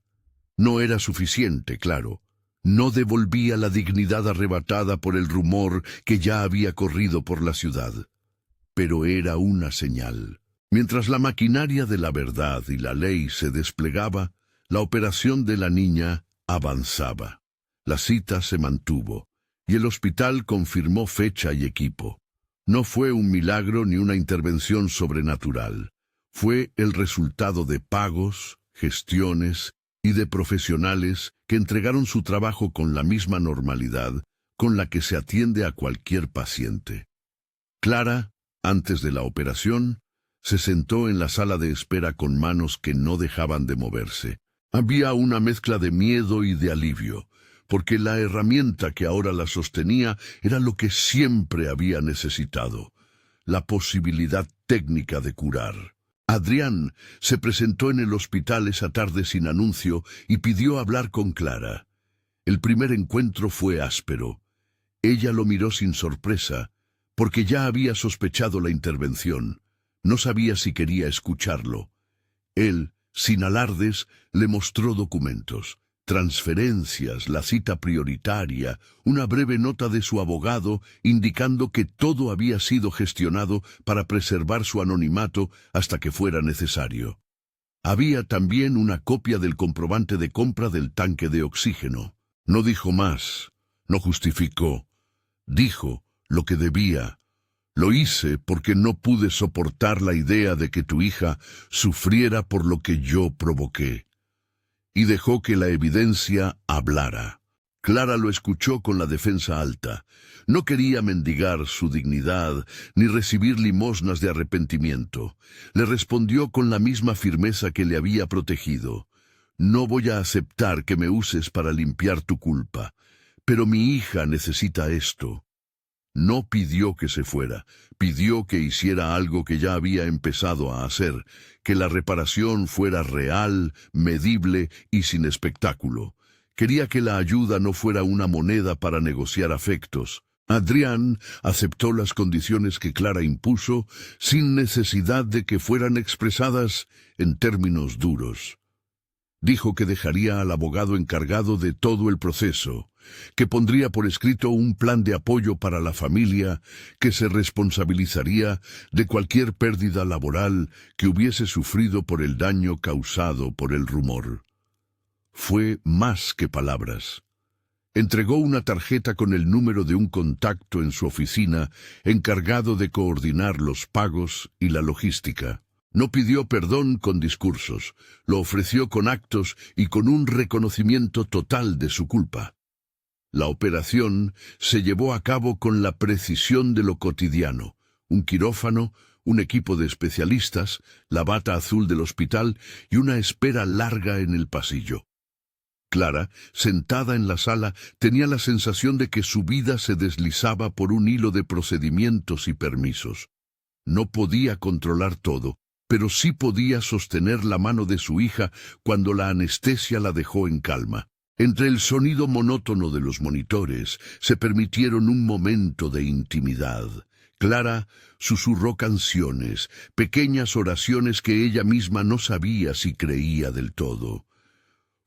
No era suficiente, claro. No devolvía la dignidad arrebatada por el rumor que ya había corrido por la ciudad. Pero era una señal. Mientras la maquinaria de la verdad y la ley se desplegaba, la operación de la niña avanzaba. La cita se mantuvo, y el hospital confirmó fecha y equipo. No fue un milagro ni una intervención sobrenatural. Fue el resultado de pagos, gestiones y de profesionales que entregaron su trabajo con la misma normalidad con la que se atiende a cualquier paciente. Clara, antes de la operación, se sentó en la sala de espera con manos que no dejaban de moverse. Había una mezcla de miedo y de alivio, porque la herramienta que ahora la sostenía era lo que siempre había necesitado, la posibilidad técnica de curar. Adrián se presentó en el hospital esa tarde sin anuncio y pidió hablar con Clara. El primer encuentro fue áspero. Ella lo miró sin sorpresa, porque ya había sospechado la intervención. No sabía si quería escucharlo. Él, sin alardes, le mostró documentos, transferencias, la cita prioritaria, una breve nota de su abogado indicando que todo había sido gestionado para preservar su anonimato hasta que fuera necesario. Había también una copia del comprobante de compra del tanque de oxígeno. No dijo más, no justificó. Dijo lo que debía. Lo hice porque no pude soportar la idea de que tu hija sufriera por lo que yo provoqué. Y dejó que la evidencia hablara. Clara lo escuchó con la defensa alta. No quería mendigar su dignidad ni recibir limosnas de arrepentimiento. Le respondió con la misma firmeza que le había protegido. No voy a aceptar que me uses para limpiar tu culpa, pero mi hija necesita esto. No pidió que se fuera, pidió que hiciera algo que ya había empezado a hacer, que la reparación fuera real, medible y sin espectáculo. Quería que la ayuda no fuera una moneda para negociar afectos. Adrián aceptó las condiciones que Clara impuso sin necesidad de que fueran expresadas en términos duros. Dijo que dejaría al abogado encargado de todo el proceso, que pondría por escrito un plan de apoyo para la familia, que se responsabilizaría de cualquier pérdida laboral que hubiese sufrido por el daño causado por el rumor. Fue más que palabras. Entregó una tarjeta con el número de un contacto en su oficina, encargado de coordinar los pagos y la logística. No pidió perdón con discursos, lo ofreció con actos y con un reconocimiento total de su culpa. La operación se llevó a cabo con la precisión de lo cotidiano. Un quirófano, un equipo de especialistas, la bata azul del hospital y una espera larga en el pasillo. Clara, sentada en la sala, tenía la sensación de que su vida se deslizaba por un hilo de procedimientos y permisos. No podía controlar todo, pero sí podía sostener la mano de su hija cuando la anestesia la dejó en calma. Entre el sonido monótono de los monitores se permitieron un momento de intimidad. Clara susurró canciones, pequeñas oraciones que ella misma no sabía si creía del todo.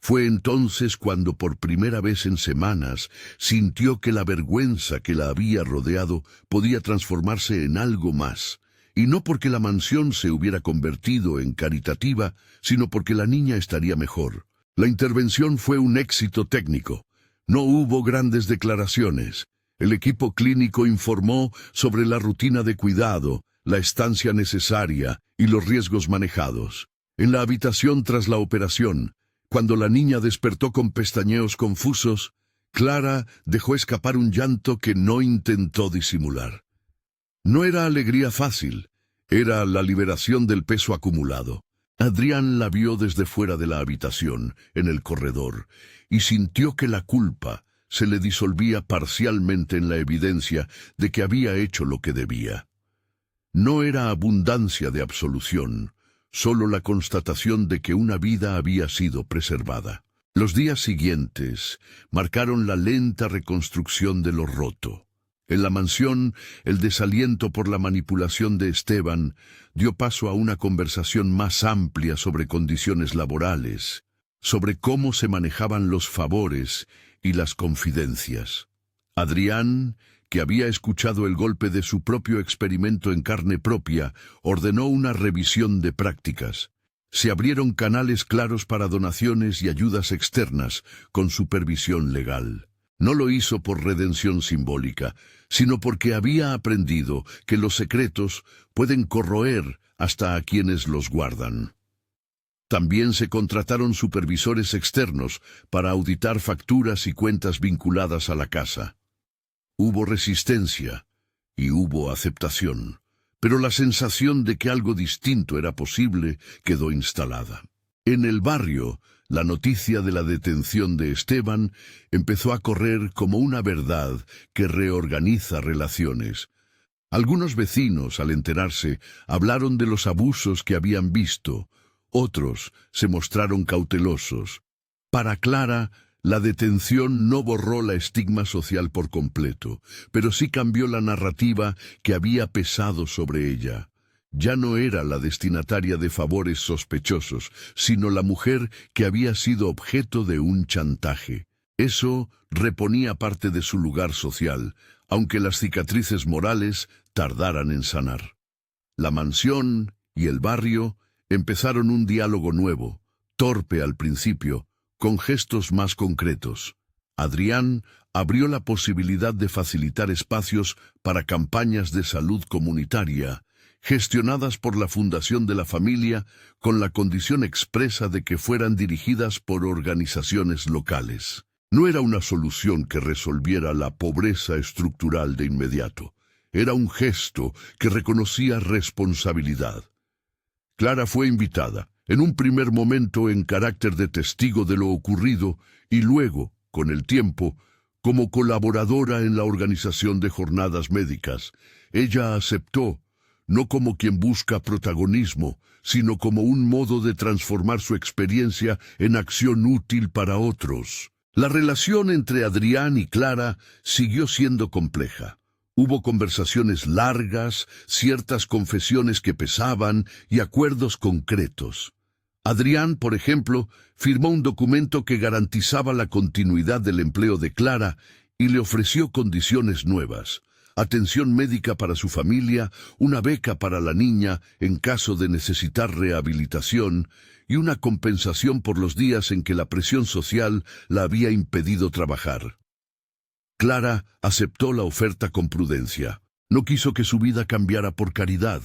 Fue entonces cuando por primera vez en semanas sintió que la vergüenza que la había rodeado podía transformarse en algo más. Y no porque la mansión se hubiera convertido en caritativa, sino porque la niña estaría mejor. La intervención fue un éxito técnico. No hubo grandes declaraciones. El equipo clínico informó sobre la rutina de cuidado, la estancia necesaria y los riesgos manejados. En la habitación tras la operación, cuando la niña despertó con pestañeos confusos, Clara dejó escapar un llanto que no intentó disimular. No era alegría fácil, era la liberación del peso acumulado. Adrián la vio desde fuera de la habitación, en el corredor, y sintió que la culpa se le disolvía parcialmente en la evidencia de que había hecho lo que debía. No era abundancia de absolución, solo la constatación de que una vida había sido preservada. Los días siguientes marcaron la lenta reconstrucción de lo roto. En la mansión, el desaliento por la manipulación de Esteban dio paso a una conversación más amplia sobre condiciones laborales, sobre cómo se manejaban los favores y las confidencias. Adrián, que había escuchado el golpe de su propio experimento en carne propia, ordenó una revisión de prácticas. Se abrieron canales claros para donaciones y ayudas externas, con supervisión legal. No lo hizo por redención simbólica, sino porque había aprendido que los secretos pueden corroer hasta a quienes los guardan. También se contrataron supervisores externos para auditar facturas y cuentas vinculadas a la casa. Hubo resistencia y hubo aceptación, pero la sensación de que algo distinto era posible quedó instalada. En el barrio, la noticia de la detención de Esteban empezó a correr como una verdad que reorganiza relaciones. Algunos vecinos, al enterarse, hablaron de los abusos que habían visto. Otros se mostraron cautelosos. Para Clara, la detención no borró la estigma social por completo, pero sí cambió la narrativa que había pesado sobre ella. Ya no era la destinataria de favores sospechosos, sino la mujer que había sido objeto de un chantaje. Eso reponía parte de su lugar social, aunque las cicatrices morales tardaran en sanar. La mansión y el barrio empezaron un diálogo nuevo, torpe al principio, con gestos más concretos. Adrián abrió la posibilidad de facilitar espacios para campañas de salud comunitaria, gestionadas por la Fundación de la Familia, con la condición expresa de que fueran dirigidas por organizaciones locales. No era una solución que resolviera la pobreza estructural de inmediato. Era un gesto que reconocía responsabilidad. Clara fue invitada, en un primer momento en carácter de testigo de lo ocurrido y luego, con el tiempo, como colaboradora en la organización de jornadas médicas. Ella aceptó, no como quien busca protagonismo, sino como un modo de transformar su experiencia en acción útil para otros. La relación entre Adrián y Clara siguió siendo compleja. Hubo conversaciones largas, ciertas confesiones que pesaban y acuerdos concretos. Adrián, por ejemplo, firmó un documento que garantizaba la continuidad del empleo de Clara y le ofreció condiciones nuevas: atención médica para su familia, una beca para la niña en caso de necesitar rehabilitación y una compensación por los días en que la presión social la había impedido trabajar. Clara aceptó la oferta con prudencia. No quiso que su vida cambiara por caridad.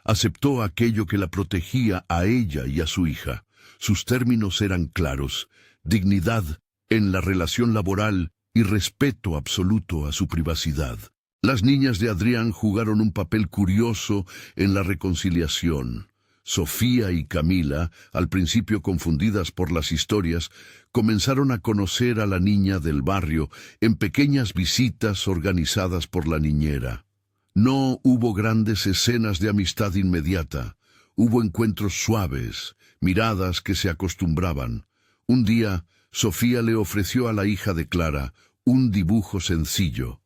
Aceptó aquello que la protegía a ella y a su hija. Sus términos eran claros: dignidad en la relación laboral y respeto absoluto a su privacidad. Las niñas de Adrián jugaron un papel curioso en la reconciliación. Sofía y Camila, al principio confundidas por las historias, comenzaron a conocer a la niña del barrio en pequeñas visitas organizadas por la niñera. No hubo grandes escenas de amistad inmediata. Hubo encuentros suaves, miradas que se acostumbraban. Un día, Sofía le ofreció a la hija de Clara un dibujo sencillo: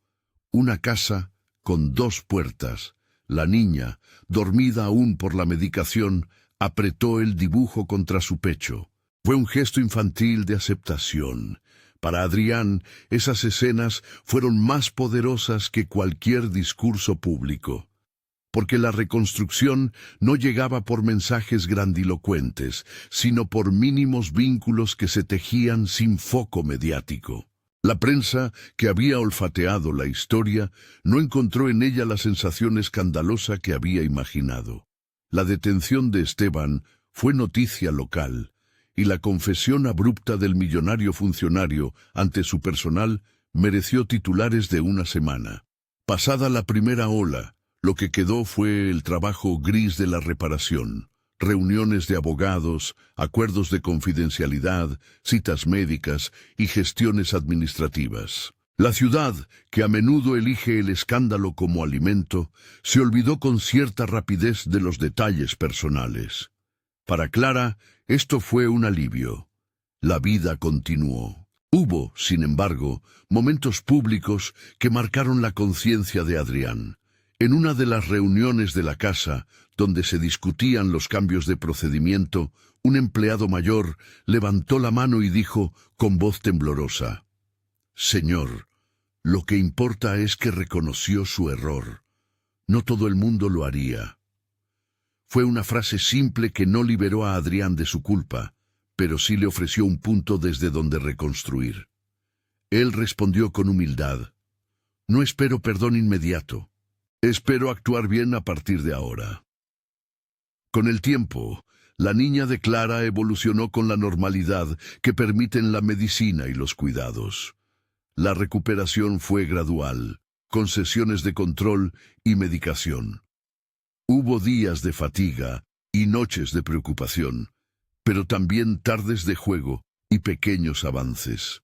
una casa con 2 puertas. La niña, dormida aún por la medicación, apretó el dibujo contra su pecho. Fue un gesto infantil de aceptación. Para Adrián, esas escenas fueron más poderosas que cualquier discurso público, porque la reconstrucción no llegaba por mensajes grandilocuentes, sino por mínimos vínculos que se tejían sin foco mediático. La prensa, que había olfateado la historia, no encontró en ella la sensación escandalosa que había imaginado. La detención de Esteban fue noticia local, y la confesión abrupta del millonario funcionario ante su personal mereció titulares de una semana. Pasada la primera ola, Lo que quedó fue el trabajo gris de la reparación. Reuniones de abogados, acuerdos de confidencialidad, citas médicas y gestiones administrativas. La ciudad, que a menudo elige el escándalo como alimento, se olvidó con cierta rapidez de los detalles personales. Para Clara, esto fue un alivio. La vida continuó. Hubo, sin embargo, momentos públicos que marcaron la conciencia de Adrián. En una de las reuniones de la casa, donde se discutían los cambios de procedimiento, un empleado mayor levantó la mano y dijo con voz temblorosa: «Señor, lo que importa es que reconoció su error. No todo el mundo lo haría». Fue una frase simple que no liberó a Adrián de su culpa, pero sí le ofreció un punto desde donde reconstruir. Él respondió con humildad: «No espero perdón inmediato. Espero actuar bien a partir de ahora». Con el tiempo, la niña de Clara evolucionó con la normalidad que permiten la medicina y los cuidados. La recuperación fue gradual, con sesiones de control y medicación. Hubo días de fatiga y noches de preocupación, pero también tardes de juego y pequeños avances.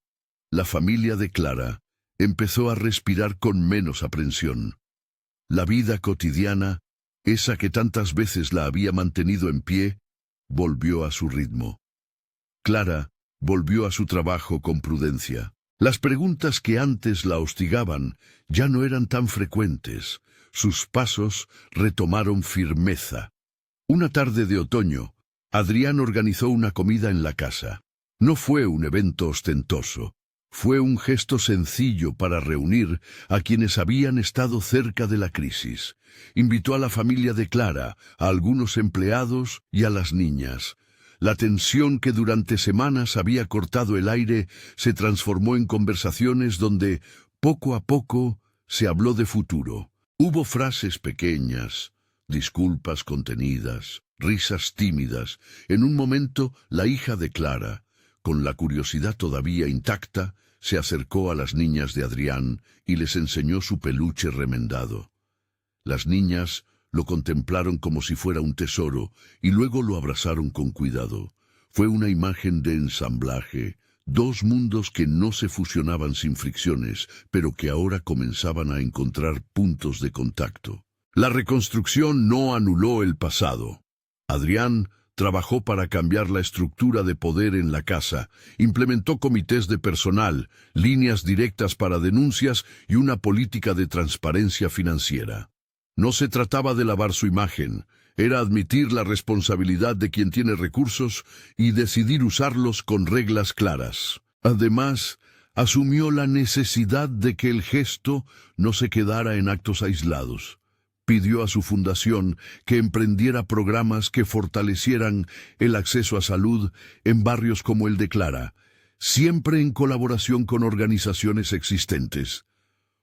La familia de Clara empezó a respirar con menos aprensión. La vida cotidiana, esa que tantas veces la había mantenido en pie, volvió a su ritmo. Clara volvió a su trabajo con prudencia. Las preguntas que antes la hostigaban ya no eran tan frecuentes. Sus pasos retomaron firmeza. Una tarde de otoño, Adrián organizó una comida en la casa. No fue un evento ostentoso. Fue un gesto sencillo para reunir a quienes habían estado cerca de la crisis. Invitó a la familia de Clara, a algunos empleados y a las niñas. La tensión que durante semanas había cortado el aire se transformó en conversaciones donde, poco a poco, se habló de futuro. Hubo frases pequeñas, disculpas contenidas, risas tímidas. En un momento, la hija de Clara, con la curiosidad todavía intacta, se acercó a las niñas de Adrián y les enseñó su peluche remendado. Las niñas lo contemplaron como si fuera un tesoro y luego lo abrazaron con cuidado. Fue una imagen de ensamblaje, dos mundos que no se fusionaban sin fricciones, pero que ahora comenzaban a encontrar puntos de contacto. La reconstrucción no anuló el pasado. Adrián trabajó para cambiar la estructura de poder en la casa, implementó comités de personal, líneas directas para denuncias y una política de transparencia financiera. No se trataba de lavar su imagen, era admitir la responsabilidad de quien tiene recursos y decidir usarlos con reglas claras. Además, asumió la necesidad de que el gesto no se quedara en actos aislados. Pidió a su fundación que emprendiera programas que fortalecieran el acceso a salud en barrios como el de Clara, siempre en colaboración con organizaciones existentes.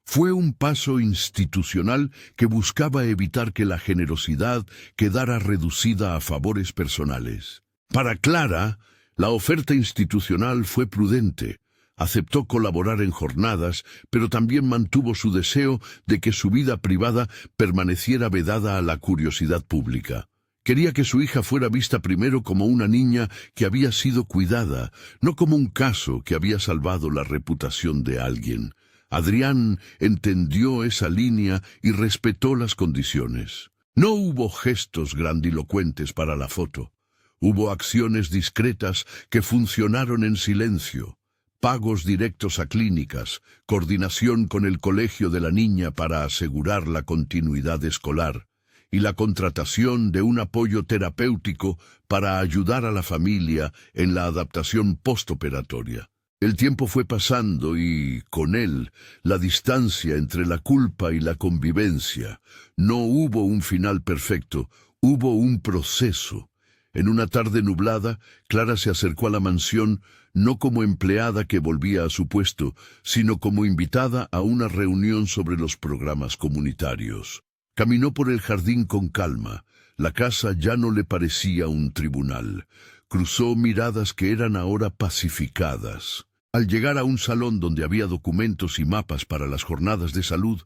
Fue un paso institucional que buscaba evitar que la generosidad quedara reducida a favores personales. Para Clara, la oferta institucional fue prudente. Aceptó colaborar en jornadas, pero también mantuvo su deseo de que su vida privada permaneciera vedada a la curiosidad pública. Quería que su hija fuera vista primero como una niña que había sido cuidada, no como un caso que había salvado la reputación de alguien. Adrián entendió esa línea y respetó las condiciones. No hubo gestos grandilocuentes para la foto. Hubo acciones discretas que funcionaron en silencio. Pagos directos a clínicas, coordinación con el colegio de la niña para asegurar la continuidad escolar y la contratación de un apoyo terapéutico para ayudar a la familia en la adaptación postoperatoria. El tiempo fue pasando y, con él, la distancia entre la culpa y la convivencia. No hubo un final perfecto, hubo un proceso. En una tarde nublada, Clara se acercó a la mansión no como empleada que volvía a su puesto, sino como invitada a una reunión sobre los programas comunitarios. Caminó por el jardín con calma. La casa ya no le parecía un tribunal. Cruzó miradas que eran ahora pacificadas. Al llegar a un salón donde había documentos y mapas para las jornadas de salud,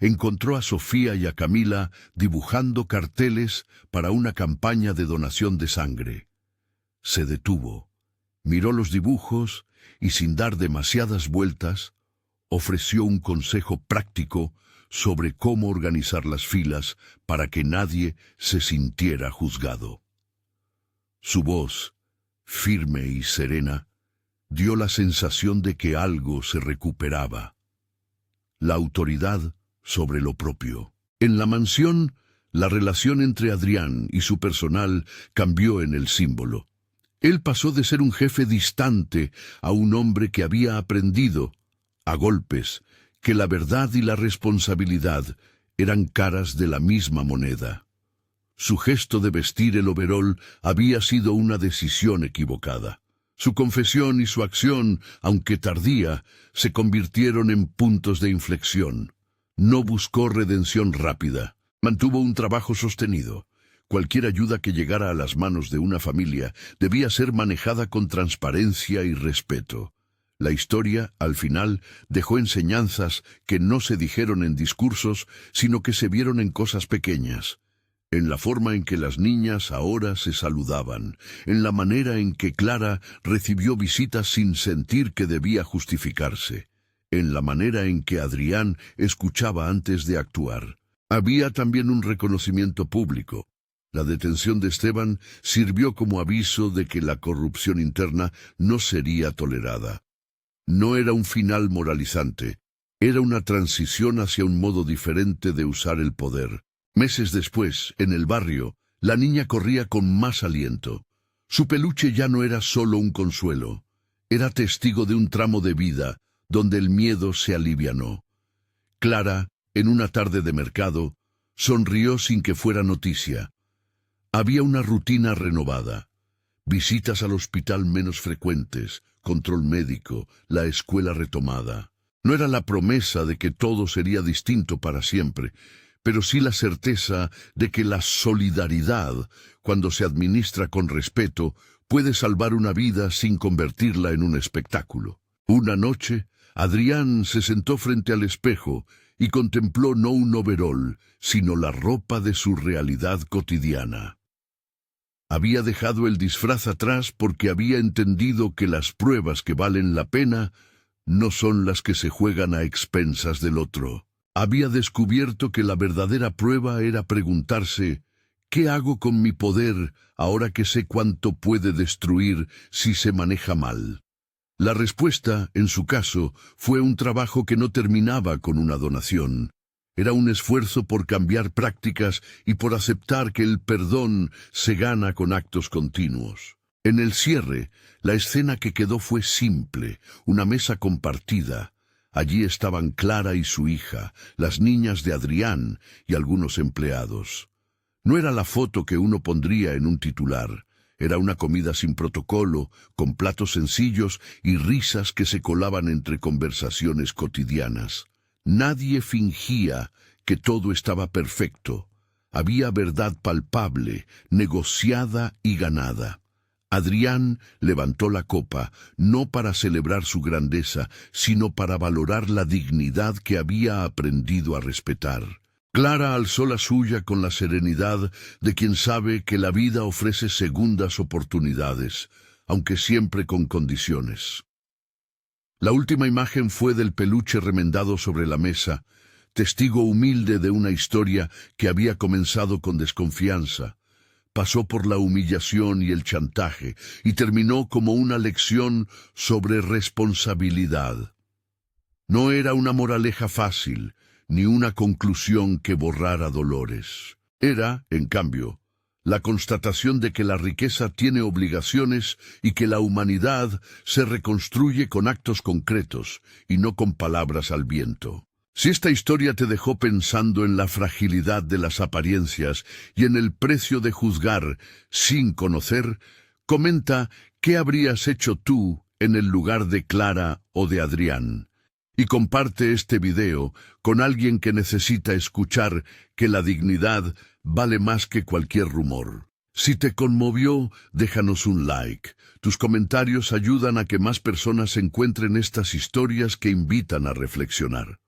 encontró a Sofía y a Camila dibujando carteles para una campaña de donación de sangre. Se detuvo, miró los dibujos y sin dar demasiadas vueltas, ofreció un consejo práctico sobre cómo organizar las filas para que nadie se sintiera juzgado. Su voz, firme y serena, dio la sensación de que algo se recuperaba. La autoridad sobre lo propio. En la mansión, la relación entre Adrián y su personal cambió en el símbolo. Él pasó de ser un jefe distante a un hombre que había aprendido, a golpes, que la verdad y la responsabilidad eran caras de la misma moneda. Su gesto de vestir el overol había sido una decisión equivocada. Su confesión y su acción, aunque tardía, se convirtieron en puntos de inflexión. No buscó redención rápida. Mantuvo un trabajo sostenido. Cualquier ayuda que llegara a las manos de una familia debía ser manejada con transparencia y respeto. La historia, al final, dejó enseñanzas que no se dijeron en discursos, sino que se vieron en cosas pequeñas. En la forma en que las niñas ahora se saludaban, en la manera en que Clara recibió visitas sin sentir que debía justificarse, en la manera en que Adrián escuchaba antes de actuar. Había también un reconocimiento público. La detención de Esteban sirvió como aviso de que la corrupción interna no sería tolerada. No era un final moralizante, era una transición hacia un modo diferente de usar el poder. Meses después, en el barrio, la niña corría con más aliento. Su peluche ya no era solo un consuelo, era testigo de un tramo de vida donde el miedo se alivianó. Clara, en una tarde de mercado, sonrió sin que fuera noticia. Había una rutina renovada. Visitas al hospital menos frecuentes, control médico, la escuela retomada. No era la promesa de que todo sería distinto para siempre, pero sí la certeza de que la solidaridad, cuando se administra con respeto, puede salvar una vida sin convertirla en un espectáculo. Una noche, Adrián se sentó frente al espejo y contempló no un overol, sino la ropa de su realidad cotidiana. Había dejado el disfraz atrás porque había entendido que las pruebas que valen la pena no son las que se juegan a expensas del otro. Había descubierto que la verdadera prueba era preguntarse, ¿qué hago con mi poder ahora que sé cuánto puede destruir si se maneja mal? La respuesta, en su caso, fue un trabajo que no terminaba con una donación. Era un esfuerzo por cambiar prácticas y por aceptar que el perdón se gana con actos continuos. En el cierre, la escena que quedó fue simple, una mesa compartida. Allí estaban Clara y su hija, las niñas de Adrián y algunos empleados. No era la foto que uno pondría en un titular. Era una comida sin protocolo, con platos sencillos y risas que se colaban entre conversaciones cotidianas. Nadie fingía que todo estaba perfecto. Había verdad palpable, negociada y ganada. Adrián levantó la copa, no para celebrar su grandeza, sino para valorar la dignidad que había aprendido a respetar. Clara alzó la suya con la serenidad de quien sabe que la vida ofrece segundas oportunidades, aunque siempre con condiciones. La última imagen fue del peluche remendado sobre la mesa, testigo humilde de una historia que había comenzado con desconfianza. Pasó por la humillación y el chantaje, y terminó como una lección sobre responsabilidad. No era una moraleja fácil, ni una conclusión que borrara dolores. Era, en cambio, la constatación de que la riqueza tiene obligaciones y que la humanidad se reconstruye con actos concretos y no con palabras al viento. Si esta historia te dejó pensando en la fragilidad de las apariencias y en el precio de juzgar sin conocer, comenta qué habrías hecho tú en el lugar de Clara o de Adrián. Y comparte este video con alguien que necesita escuchar que la dignidad vale más que cualquier rumor. Si te conmovió, déjanos un like. Tus comentarios ayudan a que más personas encuentren estas historias que invitan a reflexionar.